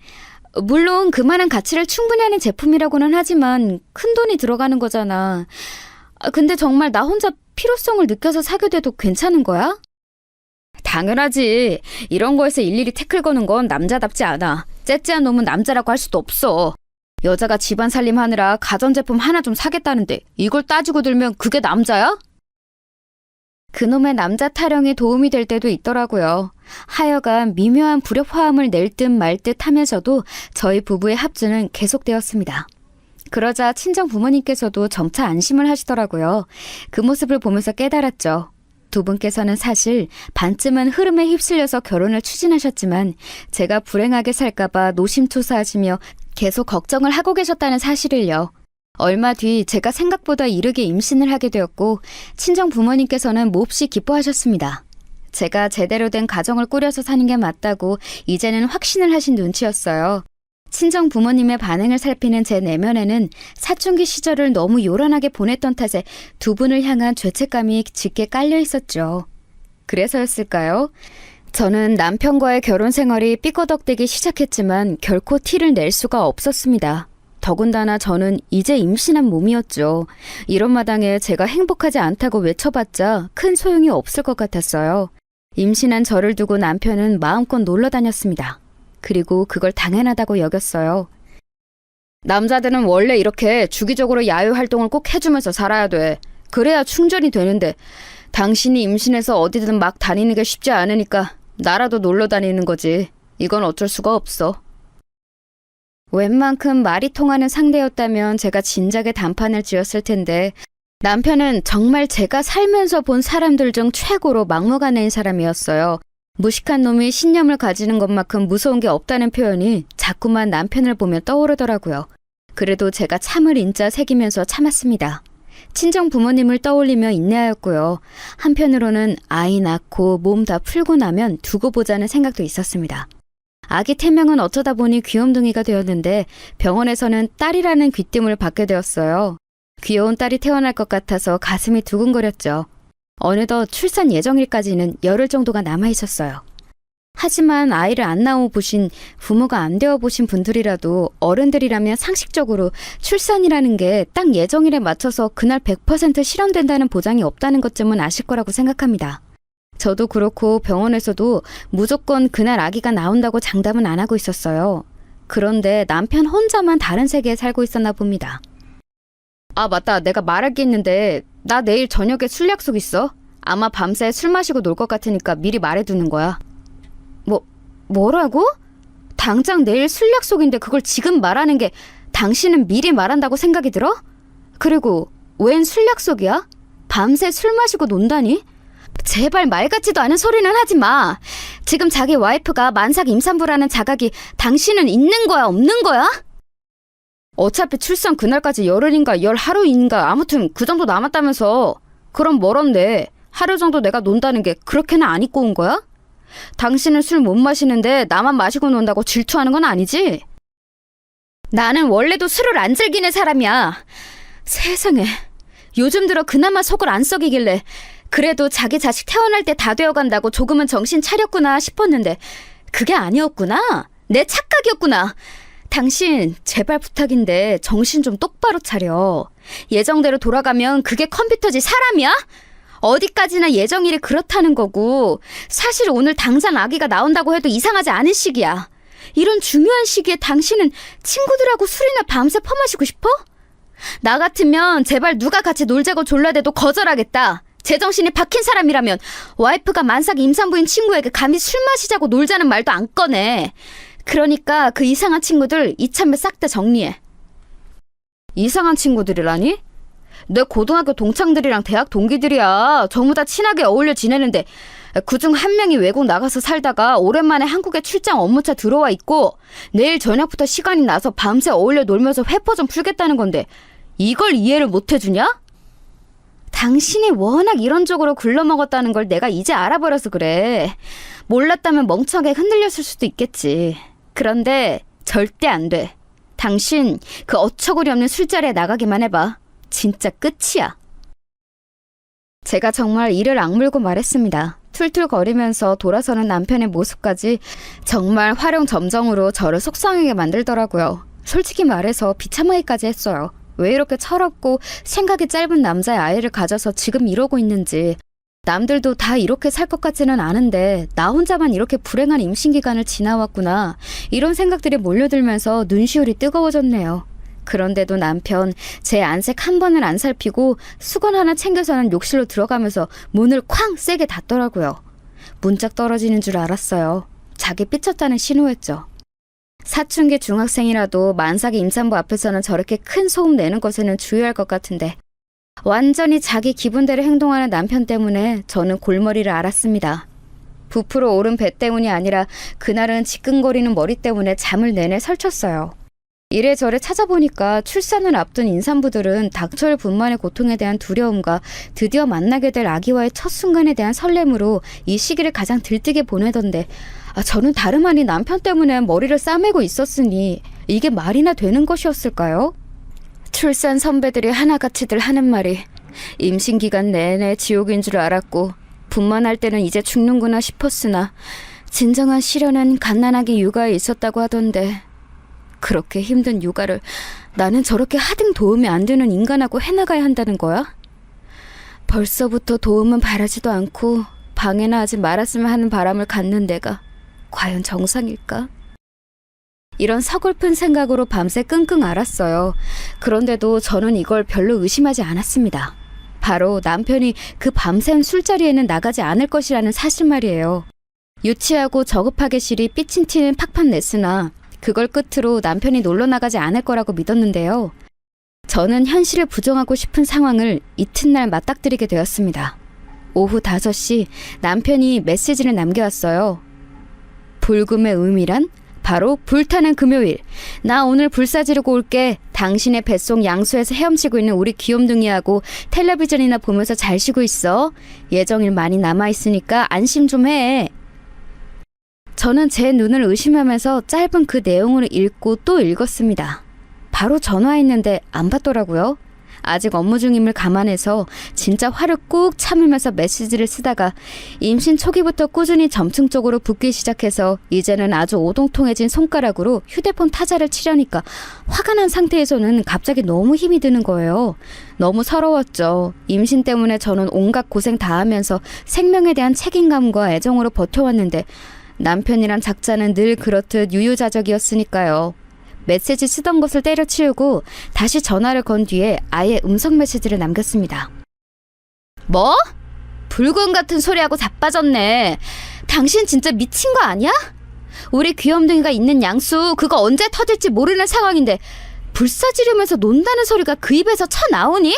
물론 그만한 가치를 충분히 하는 제품이라고는 하지만 큰 돈이 들어가는 거잖아. 근데 정말 나 혼자 필요성을 느껴서 사게 돼도 괜찮은 거야? 당연하지. 이런 거에서 일일이 태클 거는 건 남자답지 않아. 째째한 놈은 남자라고 할 수도 없어. 여자가 집안 살림하느라 가전제품 하나 좀 사겠다는데 이걸 따지고 들면 그게 남자야? 그놈의 남자 타령이 도움이 될 때도 있더라고요. 하여간 미묘한 불협화음을 낼 듯 말 듯 하면서도 저희 부부의 합주는 계속되었습니다. 그러자 친정 부모님께서도 점차 안심을 하시더라고요. 그 모습을 보면서 깨달았죠. 두 분께서는 사실 반쯤은 흐름에 휩쓸려서 결혼을 추진하셨지만 제가 불행하게 살까봐 노심초사하시며 계속 걱정을 하고 계셨다는 사실을요. 얼마 뒤 제가 생각보다 이르게 임신을 하게 되었고 친정 부모님께서는 몹시 기뻐하셨습니다. 제가 제대로 된 가정을 꾸려서 사는 게 맞다고 이제는 확신을 하신 눈치였어요. 친정 부모님의 반응을 살피는 제 내면에는 사춘기 시절을 너무 요란하게 보냈던 탓에 두 분을 향한 죄책감이 짙게 깔려 있었죠. 그래서였을까요? 저는 남편과의 결혼 생활이 삐거덕대기 시작했지만 결코 티를 낼 수가 없었습니다. 더군다나 저는 이제 임신한 몸이었죠. 이런 마당에 제가 행복하지 않다고 외쳐봤자 큰 소용이 없을 것 같았어요. 임신한 저를 두고 남편은 마음껏 놀러 다녔습니다. 그리고 그걸 당연하다고 여겼어요. 남자들은 원래 이렇게 주기적으로 야외 활동을 꼭 해주면서 살아야 돼. 그래야 충전이 되는데 당신이 임신해서 어디든 막 다니는 게 쉽지 않으니까 나라도 놀러 다니는 거지. 이건 어쩔 수가 없어. 웬만큼 말이 통하는 상대였다면 제가 진작에 단판을 지었을 텐데 남편은 정말 제가 살면서 본 사람들 중 최고로 막무가내인 사람이었어요. 무식한 놈이 신념을 가지는 것만큼 무서운 게 없다는 표현이 자꾸만 남편을 보면 떠오르더라고요. 그래도 제가 참을 인자 새기면서 참았습니다. 친정 부모님을 떠올리며 인내하였고요. 한편으로는 아이 낳고 몸 다 풀고 나면 두고 보자는 생각도 있었습니다. 아기 태명은 어쩌다 보니 귀염둥이가 되었는데 병원에서는 딸이라는 귀띔을 받게 되었어요. 귀여운 딸이 태어날 것 같아서 가슴이 두근거렸죠. 어느덧 출산 예정일까지는 열흘 정도가 남아있었어요. 하지만 아이를 안 낳아 보신, 부모가 안 되어 보신 분들이라도 어른들이라면 상식적으로 출산이라는 게 딱 예정일에 맞춰서 그날 100% 실현된다는 보장이 없다는 것쯤은 아실 거라고 생각합니다. 저도 그렇고 병원에서도 무조건 그날 아기가 나온다고 장담은 안 하고 있었어요. 그런데 남편 혼자만 다른 세계에 살고 있었나 봅니다. 아, 맞다. 내가 말할 게 있는데 나 내일 저녁에 술 약속 있어. 아마 밤새 술 마시고 놀 것 같으니까 미리 말해두는 거야. 뭐라고? 당장 내일 술 약속인데 그걸 지금 말하는 게 당신은 미리 말한다고 생각이 들어? 그리고 웬 술 약속이야? 밤새 술 마시고 논다니? 제발 말 같지도 않은 소리는 하지 마. 지금 자기 와이프가 만삭 임산부라는 자각이 당신은 있는 거야, 없는 거야? 어차피 출산 그날까지 열흘인가 열 하루인가 아무튼 그 정도 남았다면서. 그럼 멀었네. 하루 정도 내가 논다는 게 그렇게나 안 입고 온 거야? 당신은 술 못 마시는데 나만 마시고 논다고 질투하는 건 아니지? 나는 원래도 술을 안 즐기는 사람이야. 세상에. 요즘 들어 그나마 속을 안 썩이길래 그래도 자기 자식 태어날 때 다 되어간다고 조금은 정신 차렸구나 싶었는데 그게 아니었구나. 내 착각이었구나. 당신 제발 부탁인데 정신 좀 똑바로 차려. 예정대로 돌아가면 그게 컴퓨터지 사람이야? 어디까지나 예정일이 그렇다는 거고 사실 오늘 당장 아기가 나온다고 해도 이상하지 않은 시기야. 이런 중요한 시기에 당신은 친구들하고 술이나 밤새 퍼마시고 싶어? 나 같으면 제발 누가 같이 놀자고 졸라대도 거절하겠다. 제정신이 박힌 사람이라면 와이프가 만삭 임산부인 친구에게 감히 술 마시자고 놀자는 말도 안 꺼내. 그러니까 그 이상한 친구들 이참에 싹 다 정리해. 이상한 친구들이라니? 내 고등학교 동창들이랑 대학 동기들이야. 전부 다 친하게 어울려 지내는데 그중 한 명이 외국 나가서 살다가 오랜만에 한국에 출장 업무차 들어와 있고 내일 저녁부터 시간이 나서 밤새 어울려 놀면서 회포 좀 풀겠다는 건데 이걸 이해를 못 해주냐? 당신이 워낙 이런 쪽으로 굴러먹었다는 걸 내가 이제 알아버려서 그래. 몰랐다면 멍청하게 흔들렸을 수도 있겠지. 그런데 절대 안 돼. 당신 그 어처구니 없는 술자리에 나가기만 해봐. 진짜 끝이야. 제가 정말 이를 악물고 말했습니다. 툴툴거리면서 돌아서는 남편의 모습까지 정말 활용점정으로 저를 속상하게 만들더라고요. 솔직히 말해서 비참하기까지 했어요. 왜 이렇게 철없고 생각이 짧은 남자의 아이를 가져서 지금 이러고 있는지. 남들도 다 이렇게 살 것 같지는 않은데 나 혼자만 이렇게 불행한 임신기간을 지나왔구나. 이런 생각들이 몰려들면서 눈시울이 뜨거워졌네요. 그런데도 남편 제 안색 한 번을 안 살피고 수건 하나 챙겨서는 욕실로 들어가면서 문을 쾅 세게 닫더라고요. 문짝 떨어지는 줄 알았어요. 자기 삐쳤다는 신호였죠. 사춘기 중학생이라도 만삭이 임산부 앞에서는 저렇게 큰 소음 내는 것에는 주의할 것 같은데 완전히 자기 기분대로 행동하는 남편 때문에 저는 골머리를 앓았습니다. 부풀어 오른 배 때문이 아니라 그날은 지끈거리는 머리 때문에 잠을 내내 설쳤어요. 이래저래 찾아보니까 출산을 앞둔 임산부들은 닥쳐올 분만의 고통에 대한 두려움과 드디어 만나게 될 아기와의 첫 순간에 대한 설렘으로 이 시기를 가장 들뜨게 보내던데 저는 다름 아닌 남편 때문에 머리를 싸매고 있었으니 이게 말이나 되는 것이었을까요? 출산 선배들이 하나같이들 하는 말이 임신 기간 내내 지옥인 줄 알았고 분만할 때는 이제 죽는구나 싶었으나 진정한 시련은 갓난아기 육아에 있었다고 하던데 그렇게 힘든 육아를 나는 저렇게 하등 도움이 안 되는 인간하고 해나가야 한다는 거야? 벌써부터 도움은 바라지도 않고 방해나 하지 말았으면 하는 바람을 갖는 내가 과연 정상일까? 이런 서글픈 생각으로 밤새 끙끙 앓았어요. 그런데도 저는 이걸 별로 의심하지 않았습니다. 바로 남편이 그 밤샘 술자리에는 나가지 않을 것이라는 사실 말이에요. 유치하고 저급하게 실이 삐친 티는 팍팍 냈으나 그걸 끝으로 남편이 놀러 나가지 않을 거라고 믿었는데요. 저는 현실을 부정하고 싶은 상황을 이튿날 맞닥뜨리게 되었습니다. 오후 5시 남편이 메시지를 남겨왔어요. 불금의 의미란? 바로 불타는 금요일. 나 오늘 불사 지르고 올게. 당신의 뱃속 양수에서 헤엄치고 있는 우리 귀염둥이하고 텔레비전이나 보면서 잘 쉬고 있어. 예정일 많이 남아있으니까 안심 좀 해. 저는 제 눈을 의심하면서 짧은 그 내용을 읽고 또 읽었습니다. 바로 전화했는데 안 받더라고요. 아직 업무 중임을 감안해서 진짜 화를 꾹 참으면서 메시지를 쓰다가 임신 초기부터 꾸준히 점층 쪽으로 붓기 시작해서 이제는 아주 오동통해진 손가락으로 휴대폰 타자를 치려니까 화가 난 상태에서는 갑자기 너무 힘이 드는 거예요. 너무 서러웠죠. 임신 때문에 저는 온갖 고생 다 하면서 생명에 대한 책임감과 애정으로 버텨왔는데 남편이란 작자는 늘 그렇듯 유유자적이었으니까요. 메시지 쓰던 것을 때려치우고 다시 전화를 건 뒤에 아예 음성 메시지를 남겼습니다. 뭐? 불금 같은 소리하고 자빠졌네. 당신 진짜 미친 거 아니야? 우리 귀염둥이가 있는 양수 그거 언제 터질지 모르는 상황인데 불사 지르면서 논다는 소리가 그 입에서 쳐나오니?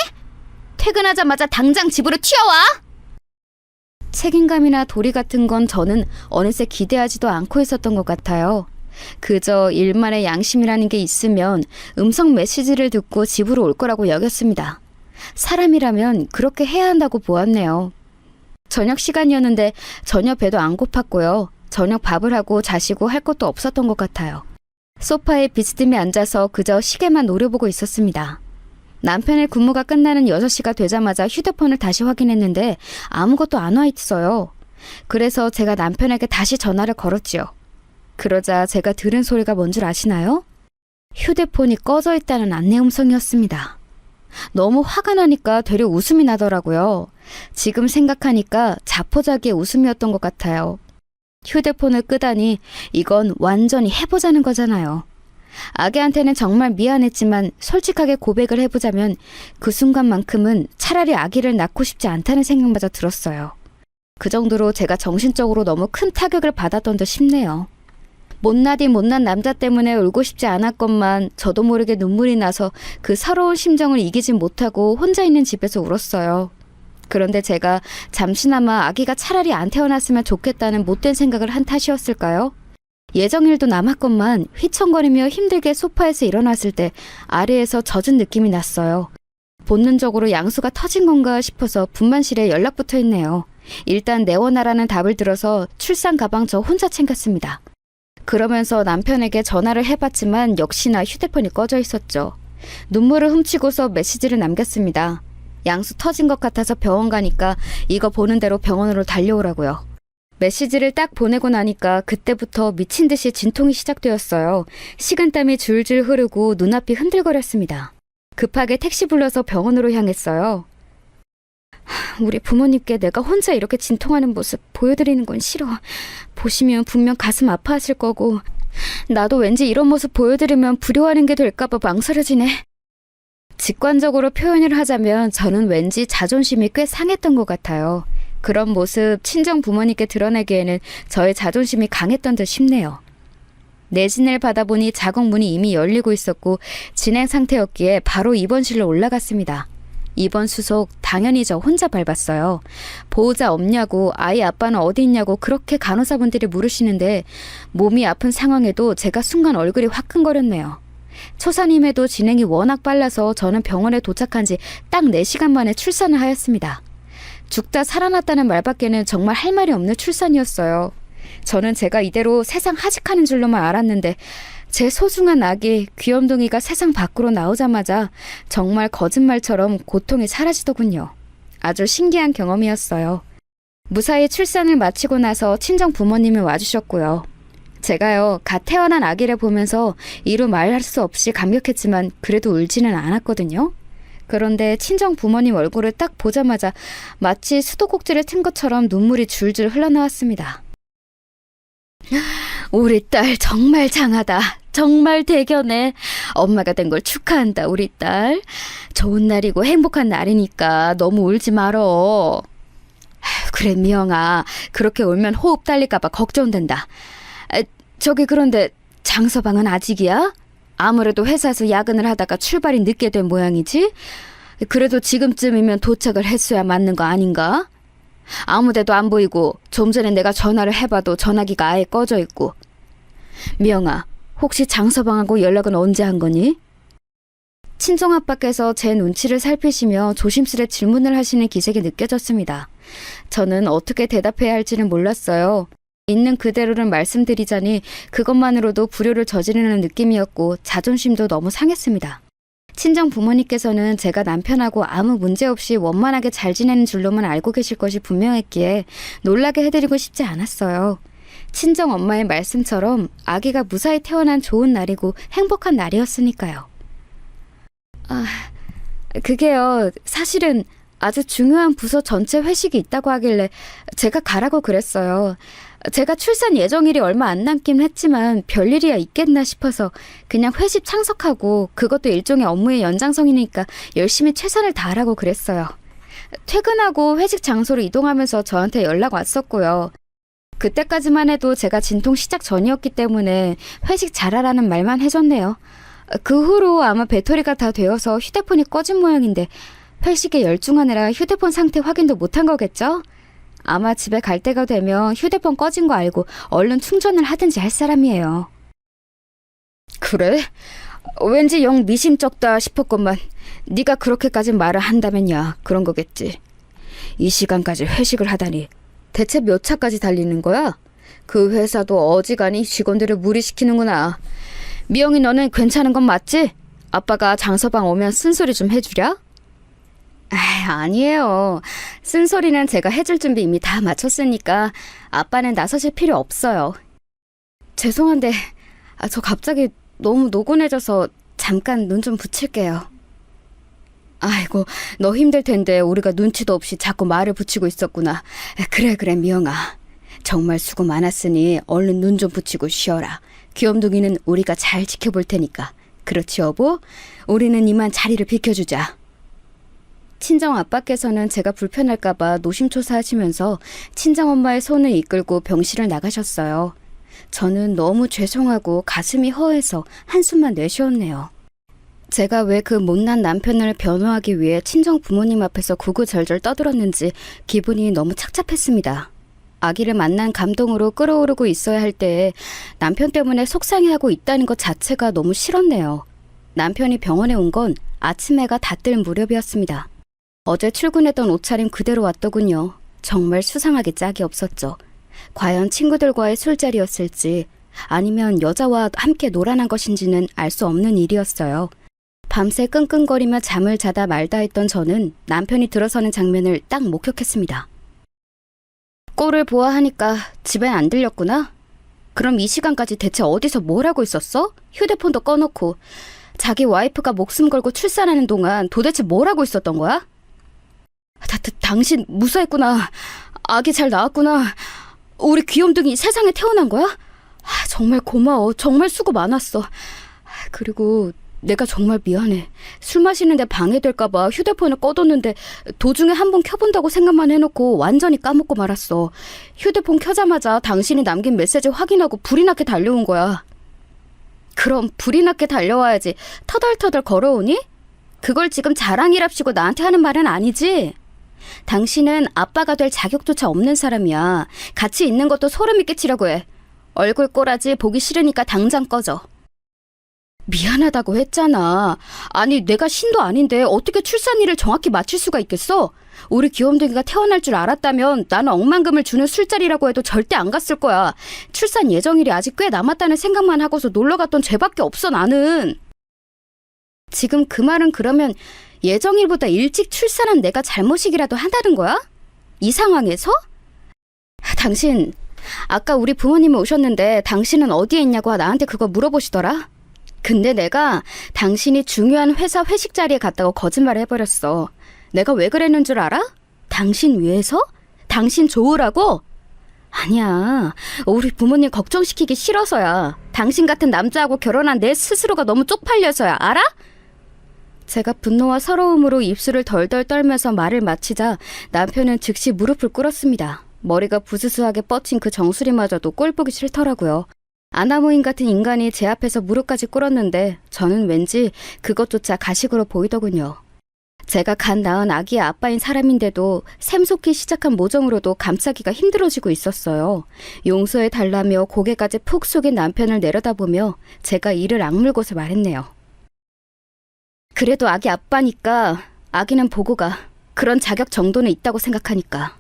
퇴근하자마자 당장 집으로 튀어와! 책임감이나 도리 같은 건 저는 어느새 기대하지도 않고 있었던 것 같아요. 그저 일만의 양심이라는 게 있으면 음성 메시지를 듣고 집으로 올 거라고 여겼습니다. 사람이라면 그렇게 해야 한다고 보았네요. 저녁 시간이었는데 전혀 배도 안 고팠고요. 저녁 밥을 하고 자시고 할 것도 없었던 것 같아요. 소파에 비스듬히 앉아서 그저 시계만 노려보고 있었습니다. 남편의 근무가 끝나는 6시가 되자마자 휴대폰을 다시 확인했는데 아무것도 안 와 있어요. 그래서 제가 남편에게 다시 전화를 걸었지요. 그러자 제가 들은 소리가 뭔 줄 아시나요? 휴대폰이 꺼져 있다는 안내 음성이었습니다. 너무 화가 나니까 되려 웃음이 나더라고요. 지금 생각하니까 자포자기의 웃음이었던 것 같아요. 휴대폰을 끄다니 이건 완전히 해보자는 거잖아요. 아기한테는 정말 미안했지만 솔직하게 고백을 해보자면 그 순간만큼은 차라리 아기를 낳고 싶지 않다는 생각마저 들었어요. 그 정도로 제가 정신적으로 너무 큰 타격을 받았던 듯 싶네요. 못나디 못난 남자 때문에 울고 싶지 않았건만 저도 모르게 눈물이 나서 그 서러운 심정을 이기지 못하고 혼자 있는 집에서 울었어요. 그런데 제가 잠시나마 아기가 차라리 안 태어났으면 좋겠다는 못된 생각을 한 탓이었을까요? 예정일도 남았건만 휘청거리며 힘들게 소파에서 일어났을 때 아래에서 젖은 느낌이 났어요. 본능적으로 양수가 터진 건가 싶어서 분만실에 연락부터 했네요. 일단 내원하라는 답을 들어서 출산 가방 저 혼자 챙겼습니다. 그러면서 남편에게 전화를 해봤지만 역시나 휴대폰이 꺼져 있었죠. 눈물을 훔치고서 메시지를 남겼습니다. 양수 터진 것 같아서 병원 가니까 이거 보는 대로 병원으로 달려오라고요. 메시지를 딱 보내고 나니까 그때부터 미친 듯이 진통이 시작되었어요. 식은땀이 줄줄 흐르고 눈앞이 흔들거렸습니다. 급하게 택시 불러서 병원으로 향했어요. 우리 부모님께 내가 혼자 이렇게 진통하는 모습 보여드리는 건 싫어. 보시면 분명 가슴 아파하실 거고 나도 왠지 이런 모습 보여드리면 불효하는 게 될까봐 망설여지네. 직관적으로 표현을 하자면 저는 왠지 자존심이 꽤 상했던 것 같아요. 그런 모습 친정 부모님께 드러내기에는 저의 자존심이 강했던 듯 싶네요. 내진을 받아보니 자궁문이 이미 열리고 있었고 진행 상태였기에 바로 입원실로 올라갔습니다. 입원 수속 당연히 저 혼자 밟았어요. 보호자 없냐고 아이 아빠는 어디 있냐고 그렇게 간호사분들이 물으시는데 몸이 아픈 상황에도 제가 순간 얼굴이 화끈거렸네요. 초산임에도 진행이 워낙 빨라서 저는 병원에 도착한 지 딱 4시간 만에 출산을 하였습니다. 죽다 살아났다는 말밖에는 정말 할 말이 없는 출산이었어요. 저는 제가 이대로 세상 하직하는 줄로만 알았는데 제 소중한 아기 귀염둥이가 세상 밖으로 나오자마자 정말 거짓말처럼 고통이 사라지더군요. 아주 신기한 경험이었어요. 무사히 출산을 마치고 나서 친정 부모님이 와주셨고요. 제가요, 갓 태어난 아기를 보면서 이루 말할 수 없이 감격했지만 그래도 울지는 않았거든요. 그런데 친정 부모님 얼굴을 딱 보자마자 마치 수도꼭지를 튼 것처럼 눈물이 줄줄 흘러나왔습니다. 우리 딸 정말 장하다. 정말 대견해. 엄마가 된 걸 축하한다, 우리 딸. 좋은 날이고 행복한 날이니까 너무 울지 말어. 그래, 미영아. 그렇게 울면 호흡 딸릴까봐 걱정된다. 저기 그런데 장서방은 아직이야? 아무래도 회사에서 야근을 하다가 출발이 늦게 된 모양이지? 그래도 지금쯤이면 도착을 했어야 맞는 거 아닌가? 아무데도 안 보이고 좀 전에 내가 전화를 해봐도 전화기가 아예 꺼져 있고. 미영아, 혹시 장서방하고 연락은 언제 한 거니? 친정아빠께서 제 눈치를 살피시며 조심스레 질문을 하시는 기색이 느껴졌습니다. 저는 어떻게 대답해야 할지는 몰랐어요. 있는 그대로를 말씀드리자니 그것만으로도 불효를 저지르는 느낌이었고 자존심도 너무 상했습니다. 친정 부모님께서는 제가 남편하고 아무 문제 없이 원만하게 잘 지내는 줄로만 알고 계실 것이 분명했기에 놀라게 해드리고 싶지 않았어요. 친정 엄마의 말씀처럼 아기가 무사히 태어난 좋은 날이고 행복한 날이었으니까요. 그게요, 사실은 아주 중요한 부서 전체 회식이 있다고 하길래 제가 가라고 그랬어요. 제가 출산 예정일이 얼마 안 남긴 했지만 별일이야 있겠나 싶어서 그냥 회식 참석하고 그것도 일종의 업무의 연장선이니까 열심히 최선을 다하라고 그랬어요. 퇴근하고 회식 장소로 이동하면서 저한테 연락 왔었고요. 그때까지만 해도 제가 진통 시작 전이었기 때문에 회식 잘하라는 말만 해줬네요. 그 후로 아마 배터리가 다 되어서 휴대폰이 꺼진 모양인데 회식에 열중하느라 휴대폰 상태 확인도 못한 거겠죠? 아마 집에 갈 때가 되면 휴대폰 꺼진 거 알고 얼른 충전을 하든지 할 사람이에요. 그래? 왠지 영 미심쩍다 싶었건만 네가 그렇게까지 말을 한다면야 그런 거겠지. 이 시간까지 회식을 하다니 대체 몇 차까지 달리는 거야? 그 회사도 어지간히 직원들을 무리시키는구나. 미영이 너는 괜찮은 건 맞지? 아빠가 장서방 오면 쓴소리 좀 해주랴? 아니에요. 쓴소리는 제가 해줄 준비 이미 다 마쳤으니까 아빠는 나서실 필요 없어요. 죄송한데 저 갑자기 너무 노곤해져서 잠깐 눈 좀 붙일게요. 아이고, 너 힘들 텐데 우리가 눈치도 없이 자꾸 말을 붙이고 있었구나. 그래 미영아. 정말 수고 많았으니 얼른 눈 좀 붙이고 쉬어라. 귀염둥이는 우리가 잘 지켜볼 테니까. 그렇지 여보? 우리는 이만 자리를 비켜주자. 친정 아빠께서는 제가 불편할까봐 노심초사하시면서 친정 엄마의 손을 이끌고 병실을 나가셨어요. 저는 너무 죄송하고 가슴이 허해서 한숨만 내쉬었네요. 제가 왜 그 못난 남편을 변호하기 위해 친정 부모님 앞에서 구구절절 떠들었는지 기분이 너무 착잡했습니다. 아기를 만난 감동으로 끓어오르고 있어야 할 때에 남편 때문에 속상해하고 있다는 것 자체가 너무 싫었네요. 남편이 병원에 온 건 아침 해가 다 뜰 무렵이었습니다. 어제 출근했던 옷차림 그대로 왔더군요. 정말 수상하게 짝이 없었죠. 과연 친구들과의 술자리였을지 아니면 여자와 함께 놀아난 것인지는 알 수 없는 일이었어요. 밤새 끙끙거리며 잠을 자다 말다 했던 저는 남편이 들어서는 장면을 딱 목격했습니다. 꼴을 보아하니까 집엔 안 들렸구나? 그럼 이 시간까지 대체 어디서 뭘 하고 있었어? 휴대폰도 꺼놓고. 자기 와이프가 목숨 걸고 출산하는 동안 도대체 뭘 하고 있었던 거야? 당신 무사했구나. 아기 잘 나왔구나. 우리 귀염둥이 세상에 태어난 거야? 정말 고마워. 정말 수고 많았어. 그리고 내가 정말 미안해. 술 마시는데 방해될까봐 휴대폰을 꺼뒀는데 도중에 한번 켜본다고 생각만 해놓고 완전히 까먹고 말았어. 휴대폰 켜자마자 당신이 남긴 메시지 확인하고 불이 나게 달려온 거야. 그럼 불이 나게 달려와야지 터덜터덜 걸어오니? 그걸 지금 자랑이랍시고 나한테 하는 말은 아니지? 당신은 아빠가 될 자격조차 없는 사람이야. 같이 있는 것도 소름이 끼치려고 해. 얼굴 꼬라지 보기 싫으니까 당장 꺼져. 미안하다고 했잖아. 아니 내가 신도 아닌데 어떻게 출산일을 정확히 맞출 수가 있겠어? 우리 귀염둥이가 태어날 줄 알았다면 나는 억만금을 주는 술자리라고 해도 절대 안 갔을 거야. 출산 예정일이 아직 꽤 남았다는 생각만 하고서 놀러갔던 죄밖에 없어 나는. 지금 그 말은 그러면 예정일보다 일찍 출산한 내가 잘못이기라도 한다는 거야? 이 상황에서? 당신 아까 우리 부모님이 오셨는데 당신은 어디에 있냐고 나한테 그거 물어보시더라. 근데 내가 당신이 중요한 회사 회식 자리에 갔다고 거짓말을 해버렸어. 내가 왜 그랬는 줄 알아? 당신 위해서? 당신 좋으라고? 아니야. 우리 부모님 걱정시키기 싫어서야. 당신 같은 남자하고 결혼한 내 스스로가 너무 쪽팔려서야. 알아? 제가 분노와 서러움으로 입술을 덜덜 떨면서 말을 마치자 남편은 즉시 무릎을 꿇었습니다. 머리가 부스스하게 뻗친 그 정수리마저도 꼴 보기 싫더라고요. 아나무인 같은 인간이 제 앞에서 무릎까지 꿇었는데 저는 왠지 그것조차 가식으로 보이더군요. 제가 간 낳은 아기의 아빠인 사람인데도 샘솟기 시작한 모정으로도 감싸기가 힘들어지고 있었어요. 용서해달라며 고개까지 푹 숙인 남편을 내려다보며 제가 이를 악물고서 말했네요. 그래도 아기 아빠니까 아기는 보고 가. 그런 자격 정도는 있다고 생각하니까.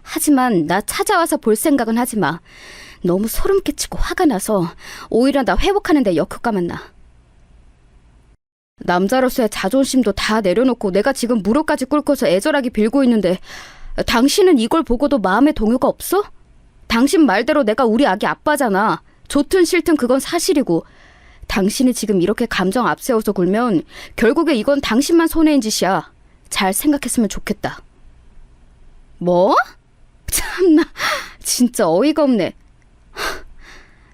하지만 나 찾아와서 볼 생각은 하지 마. 너무 소름 끼치고 화가 나서 오히려 나 회복하는 데 역효과만 나. 남자로서의 자존심도 다 내려놓고 내가 지금 무릎까지 꿇고서 애절하게 빌고 있는데 당신은 이걸 보고도 마음에 동요가 없어? 당신 말대로 내가 우리 아기 아빠잖아. 좋든 싫든 그건 사실이고 당신이 지금 이렇게 감정 앞세워서 굴면 결국에 이건 당신만 손해인 짓이야. 잘 생각했으면 좋겠다. 뭐? 참나 진짜 어이가 없네.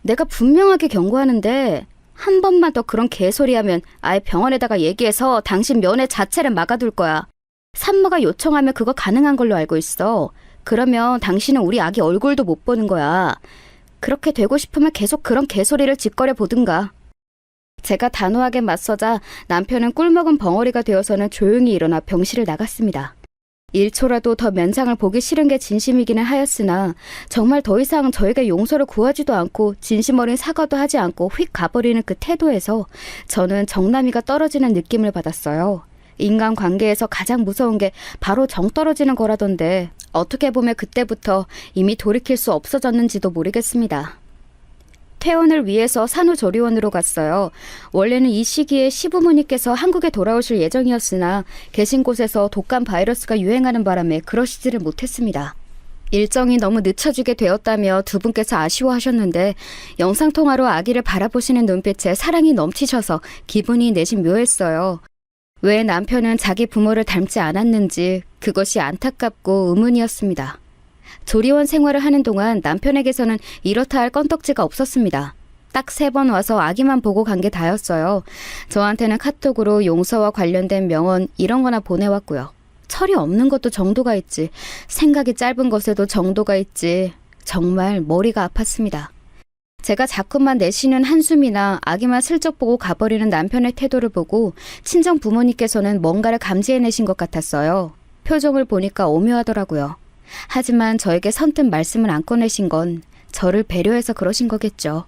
내가 분명하게 경고하는데 한 번만 더 그런 개소리하면 아예 병원에다가 얘기해서 당신 면회 자체를 막아둘 거야. 산모가 요청하면 그거 가능한 걸로 알고 있어. 그러면 당신은 우리 아기 얼굴도 못 보는 거야. 그렇게 되고 싶으면 계속 그런 개소리를 짓거려 보든가. 제가 단호하게 맞서자 남편은 꿀먹은 벙어리가 되어서는 조용히 일어나 병실을 나갔습니다. 1초라도 더 면상을 보기 싫은 게 진심이기는 하였으나 정말 더 이상 저에게 용서를 구하지도 않고 진심 어린 사과도 하지 않고 휙 가버리는 그 태도에서 저는 정남이가 떨어지는 느낌을 받았어요. 인간관계에서 가장 무서운 게 바로 정 떨어지는 거라던데 어떻게 보면 그때부터 이미 돌이킬 수 없어졌는지도 모르겠습니다. 퇴원을 위해서 산후조리원으로 갔어요. 원래는 이 시기에 시부모님께서 한국에 돌아오실 예정이었으나 계신 곳에서 독감 바이러스가 유행하는 바람에 그러시지를 못했습니다. 일정이 너무 늦춰지게 되었다며 두 분께서 아쉬워하셨는데 영상통화로 아기를 바라보시는 눈빛에 사랑이 넘치셔서 기분이 내심 묘했어요. 왜 남편은 자기 부모를 닮지 않았는지 그것이 안타깝고 의문이었습니다. 조리원 생활을 하는 동안 남편에게서는 이렇다 할 건덕지가 없었습니다. 딱 3번 와서 아기만 보고 간 게 다였어요. 저한테는 카톡으로 용서와 관련된 명언 이런 거나 보내왔고요. 철이 없는 것도 정도가 있지. 생각이 짧은 것에도 정도가 있지. 정말 머리가 아팠습니다. 제가 자꾸만 내쉬는 한숨이나 아기만 슬쩍 보고 가버리는 남편의 태도를 보고 친정 부모님께서는 뭔가를 감지해내신 것 같았어요. 표정을 보니까 오묘하더라고요. 하지만 저에게 선뜻 말씀을 안 꺼내신 건 저를 배려해서 그러신 거겠죠.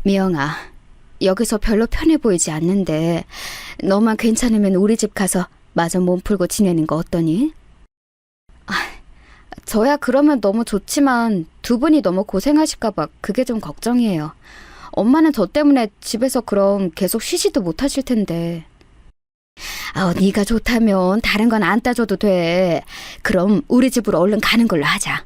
미영아, 여기서 별로 편해 보이지 않는데 너만 괜찮으면 우리 집 가서 마저 몸 풀고 지내는 거 어떠니? 저야 그러면 너무 좋지만 두 분이 너무 고생하실까 봐 그게 좀 걱정이에요. 엄마는 저 때문에 집에서 그럼 계속 쉬지도 못하실 텐데. 네가 좋다면 다른 건 안 따져도 돼. 그럼 우리 집으로 얼른 가는 걸로 하자.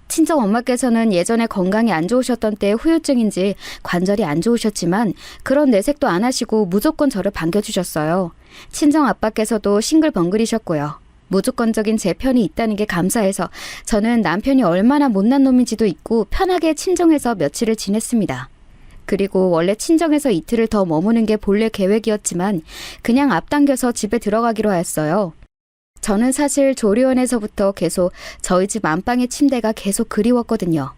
친정 엄마께서는 예전에 건강이 안 좋으셨던 때의 후유증인지 관절이 안 좋으셨지만 그런 내색도 안 하시고 무조건 저를 반겨주셨어요. 친정 아빠께서도 싱글벙글이셨고요. 무조건적인 제 편이 있다는 게 감사해서 저는 남편이 얼마나 못난 놈인지도 잊고 편하게 친정에서 며칠을 지냈습니다. 그리고 원래 친정에서 이틀을 더 머무는 게 본래 계획이었지만 그냥 앞당겨서 집에 들어가기로 하였어요. 저는 사실 조리원에서부터 계속 저희 집 안방의 침대가 계속 그리웠거든요.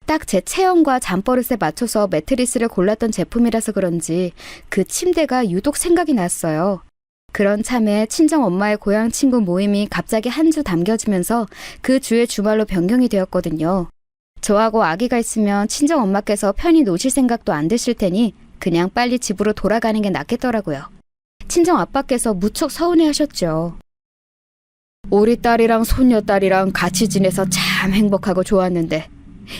딱 제 체형과 잠버릇에 맞춰서 매트리스를 골랐던 제품이라서 그런지 그 침대가 유독 생각이 났어요. 그런 참에 친정 엄마의 고향 친구 모임이 갑자기 한 주 당겨지면서 그 주의 주말로 변경이 되었거든요. 저하고 아기가 있으면 친정 엄마께서 편히 노실 생각도 안 드실 테니 그냥 빨리 집으로 돌아가는 게 낫겠더라고요. 친정 아빠께서 무척 서운해 하셨죠. 우리 딸이랑 손녀딸이랑 같이 지내서 참 행복하고 좋았는데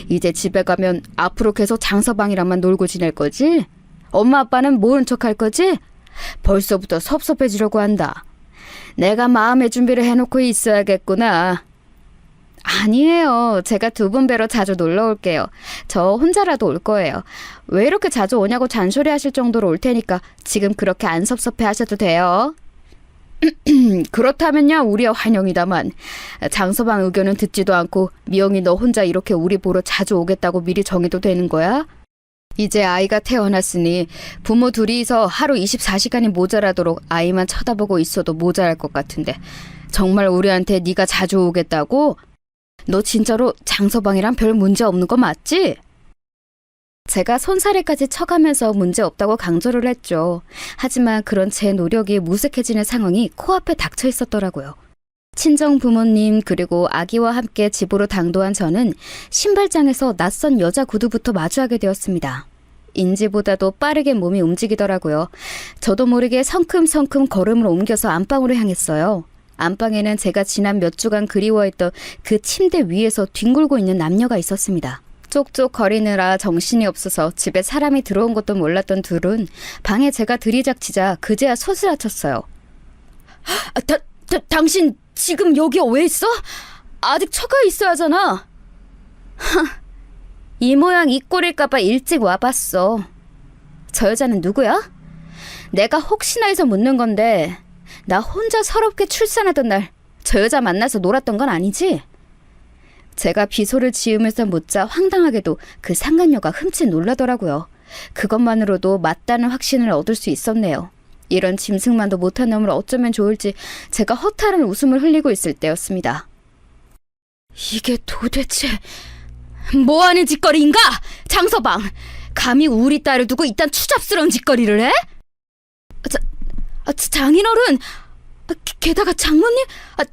이제 집에 가면 앞으로 계속 장서방이랑만 놀고 지낼 거지? 엄마 아빠는 모른 척 할 거지? 벌써부터 섭섭해지려고 한다. 내가 마음의 준비를 해놓고 있어야겠구나. 아니에요. 제가 두 분 뵈러 자주 놀러 올게요. 저 혼자라도 올 거예요. 왜 이렇게 자주 오냐고 잔소리 하실 정도로 올 테니까 지금 그렇게 안 섭섭해 하셔도 돼요. 그렇다면야 우리야 환영이다만 장서방 의견은 듣지도 않고 미영이 너 혼자 이렇게 우리 보러 자주 오겠다고 미리 정해도 되는 거야? 이제 아이가 태어났으니 부모 둘이서 하루 24시간이 모자라도록 아이만 쳐다보고 있어도 모자랄 것 같은데 정말 우리한테 네가 자주 오겠다고? 너 진짜로 장서방이랑 별 문제 없는 거 맞지? 제가 손사래까지 쳐가면서 문제 없다고 강조를 했죠. 하지만 그런 제 노력이 무색해지는 상황이 코앞에 닥쳐 있었더라고요. 친정 부모님 그리고 아기와 함께 집으로 당도한 저는 신발장에서 낯선 여자 구두부터 마주하게 되었습니다. 인지보다도 빠르게 몸이 움직이더라고요. 저도 모르게 성큼성큼 걸음을 옮겨서 안방으로 향했어요. 안방에는 제가 지난 몇 주간 그리워했던 그 침대 위에서 뒹굴고 있는 남녀가 있었습니다. 쪽쪽 거리느라 정신이 없어서 집에 사람이 들어온 것도 몰랐던 둘은 방에 제가 들이닥치자 그제야 소스라쳤어요. 당신 지금 여기 왜 있어? 아직 처가 있어야 하잖아. 이 모양 이 꼴일까봐 일찍 와봤어. 저 여자는 누구야? 내가 혹시나 해서 묻는 건데 나 혼자 서럽게 출산하던 날 저 여자 만나서 놀았던 건 아니지? 제가 비소를 지으면서 묻자 황당하게도 그 상간녀가 흠칫 놀라더라고요. 그것만으로도 맞다는 확신을 얻을 수 있었네요. 이런 짐승만도 못한 놈을 어쩌면 좋을지 제가 허탈한 웃음을 흘리고 있을 때였습니다. 이게 도대체 뭐하는 짓거리인가? 장서방, 감히 우리 딸을 두고 이딴 추잡스러운 짓거리를 해? 장인어른, 게다가 장모님,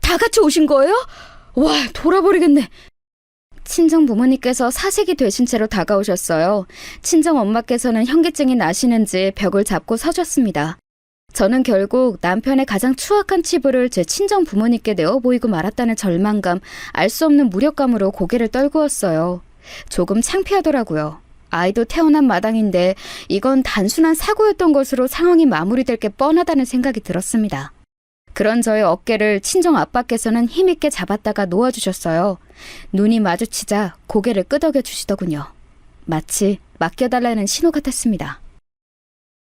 다 같이 오신 거예요? 와, 돌아버리겠네. 친정 부모님께서 사색이 되신 채로 다가오셨어요. 친정 엄마께서는 현기증이 나시는지 벽을 잡고 서셨습니다. 저는 결국 남편의 가장 추악한 치부를 제 친정 부모님께 내어 보이고 말았다는 절망감, 알 수 없는 무력감으로 고개를 떨구었어요. 조금 창피하더라고요. 아이도 태어난 마당인데 이건 단순한 사고였던 것으로 상황이 마무리될 게 뻔하다는 생각이 들었습니다. 그런 저의 어깨를 친정 아빠께서는 힘있게 잡았다가 놓아주셨어요. 눈이 마주치자 고개를 끄덕여 주시더군요. 마치 맡겨달라는 신호 같았습니다.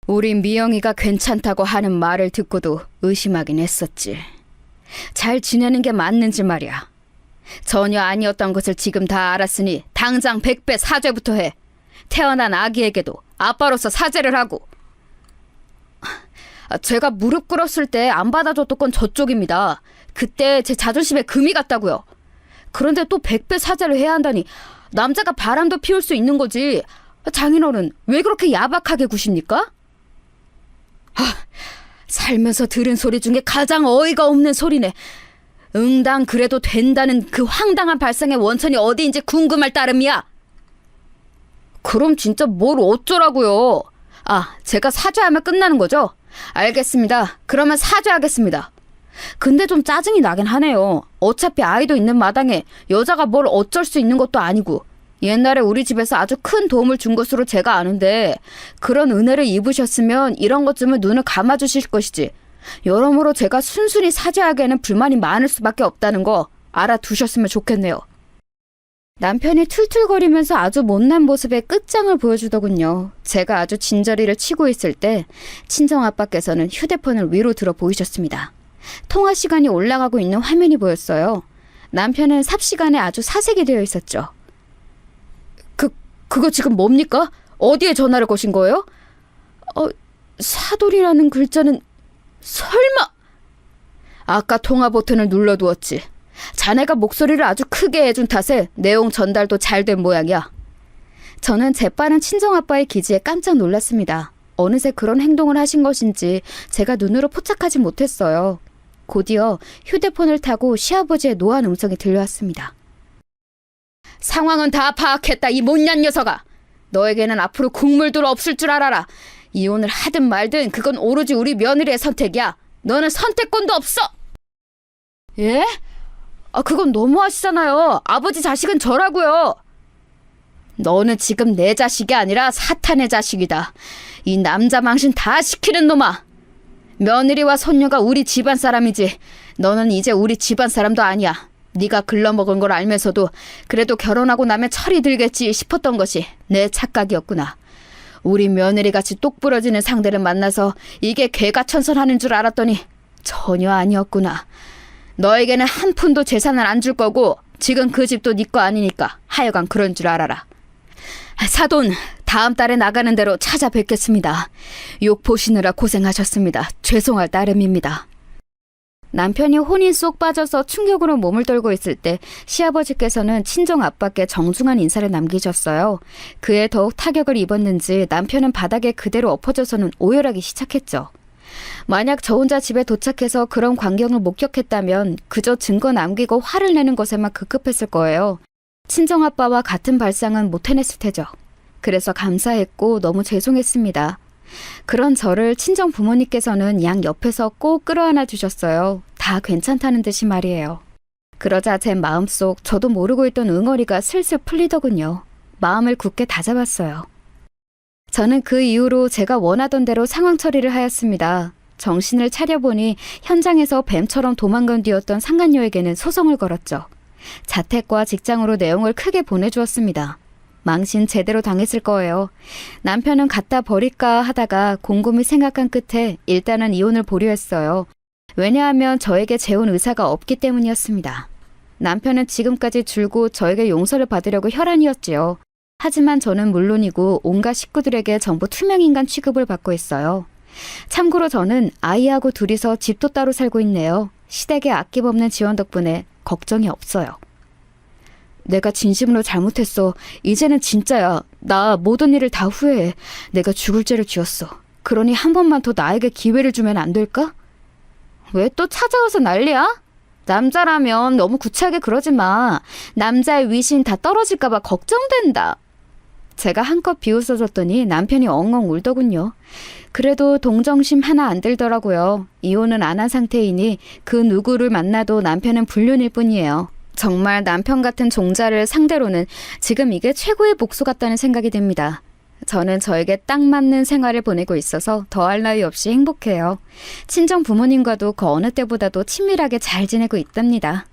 우리 미영이가 괜찮다고 하는 말을 듣고도 의심하긴 했었지. 잘 지내는 게 맞는지 말이야. 전혀 아니었던 것을 지금 다 알았으니 당장 100배 사죄부터 해. 태어난 아기에게도 아빠로서 사죄를 하고. 제가 무릎 꿇었을 때 안 받아줬던 건 저쪽입니다. 그때 제 자존심에 금이 갔다고요. 그런데 또 100배 사죄를 해야 한다니 남자가 바람도 피울 수 있는 거지. 장인어른 왜 그렇게 야박하게 구십니까? 살면서 들은 소리 중에 가장 어이가 없는 소리네. 응당 그래도 된다는 그 황당한 발상의 원천이 어디인지 궁금할 따름이야. 그럼 진짜 뭘 어쩌라고요? 제가 사죄하면 끝나는 거죠? 알겠습니다. 그러면 사죄하겠습니다. 근데 좀 짜증이 나긴 하네요. 어차피 아이도 있는 마당에 여자가 뭘 어쩔 수 있는 것도 아니고 옛날에 우리 집에서 아주 큰 도움을 준 것으로 제가 아는데 그런 은혜를 입으셨으면 이런 것쯤은 눈을 감아주실 것이지. 여러모로 제가 순순히 사죄하기에는 불만이 많을 수밖에 없다는 거 알아두셨으면 좋겠네요. 남편이 툴툴거리면서 아주 못난 모습의 끝장을 보여주더군요. 제가 아주 진저리를 치고 있을 때 친정아빠께서는 휴대폰을 위로 들어 보이셨습니다. 통화 시간이 올라가고 있는 화면이 보였어요. 남편은 삽시간에 아주 사색이 되어 있었죠. 그거 지금 뭡니까? 어디에 전화를 거신 거예요? 사돌이라는 글자는 설마... 아까 통화 버튼을 눌러두었지. 자네가 목소리를 아주 크게 해준 탓에 내용 전달도 잘 된 모양이야. 저는 재빠른 친정아빠의 기지에 깜짝 놀랐습니다. 어느새 그런 행동을 하신 것인지 제가 눈으로 포착하지 못했어요. 곧이어 휴대폰을 타고 시아버지의 노한 음성이 들려왔습니다. 상황은 다 파악했다, 이 못난 녀석아. 너에게는 앞으로 국물도 없을 줄 알아라. 이혼을 하든 말든 그건 오로지 우리 며느리의 선택이야. 너는 선택권도 없어. 예? 그건 너무하시잖아요. 아버지 자식은 저라고요. 너는 지금 내 자식이 아니라 사탄의 자식이다. 이 남자 망신 다 시키는 놈아. 며느리와 손녀가 우리 집안 사람이지. 너는 이제 우리 집안 사람도 아니야. 네가 글러먹은 걸 알면서도 그래도 결혼하고 나면 철이 들겠지 싶었던 것이 내 착각이었구나. 우리 며느리같이 똑부러지는 상대를 만나서 이게 개가천선하는 줄 알았더니 전혀 아니었구나. 너에게는 한 푼도 재산을 안 줄 거고 지금 그 집도 네 거 아니니까 하여간 그런 줄 알아라. 사돈, 다음 달에 나가는 대로 찾아뵙겠습니다. 욕 보시느라 고생하셨습니다. 죄송할 따름입니다. 남편이 혼인 쏙 빠져서 충격으로 몸을 떨고 있을 때 시아버지께서는 친정아빠께 정중한 인사를 남기셨어요. 그에 더욱 타격을 입었는지 남편은 바닥에 그대로 엎어져서는 오열하기 시작했죠. 만약 저 혼자 집에 도착해서 그런 광경을 목격했다면 그저 증거 남기고 화를 내는 것에만 급급했을 거예요. 친정아빠와 같은 발상은 못 해냈을 테죠. 그래서 감사했고 너무 죄송했습니다. 그런 저를 친정 부모님께서는 양 옆에서 꼭 끌어안아 주셨어요. 다 괜찮다는 듯이 말이에요. 그러자 제 마음속 저도 모르고 있던 응어리가 슬슬 풀리더군요. 마음을 굳게 다잡았어요. 저는 그 이후로 제가 원하던 대로 상황 처리를 하였습니다. 정신을 차려보니 현장에서 뱀처럼 도망간 뒤였던 상간녀에게는 소송을 걸었죠. 자택과 직장으로 내용을 크게 보내주었습니다. 망신 제대로 당했을 거예요. 남편은 갖다 버릴까 하다가 곰곰이 생각한 끝에 일단은 이혼을 보류했어요. 왜냐하면 저에게 재혼 의사가 없기 때문이었습니다. 남편은 지금까지 줄곧 저에게 용서를 받으려고 혈안이었지요. 하지만 저는 물론이고 온갖 식구들에게 전부 투명인간 취급을 받고 있어요. 참고로 저는 아이하고 둘이서 집도 따로 살고 있네요. 시댁의 아낌없는 지원 덕분에 걱정이 없어요. 내가 진심으로 잘못했어. 이제는 진짜야. 나 모든 일을 다 후회해. 내가 죽을 죄를 지었어. 그러니 한 번만 더 나에게 기회를 주면 안 될까? 왜 또 찾아와서 난리야? 남자라면 너무 구차하게 그러지 마. 남자의 위신 다 떨어질까 봐 걱정된다. 제가 한껏 비웃어줬더니 남편이 엉엉 울더군요. 그래도 동정심 하나 안 들더라고요. 이혼은 안 한 상태이니 그 누구를 만나도 남편은 불륜일 뿐이에요. 정말 남편 같은 종자를 상대로는 지금 이게 최고의 복수 같다는 생각이 듭니다. 저는 저에게 딱 맞는 생활을 보내고 있어서 더할 나위 없이 행복해요. 친정 부모님과도 그 어느 때보다도 친밀하게 잘 지내고 있답니다.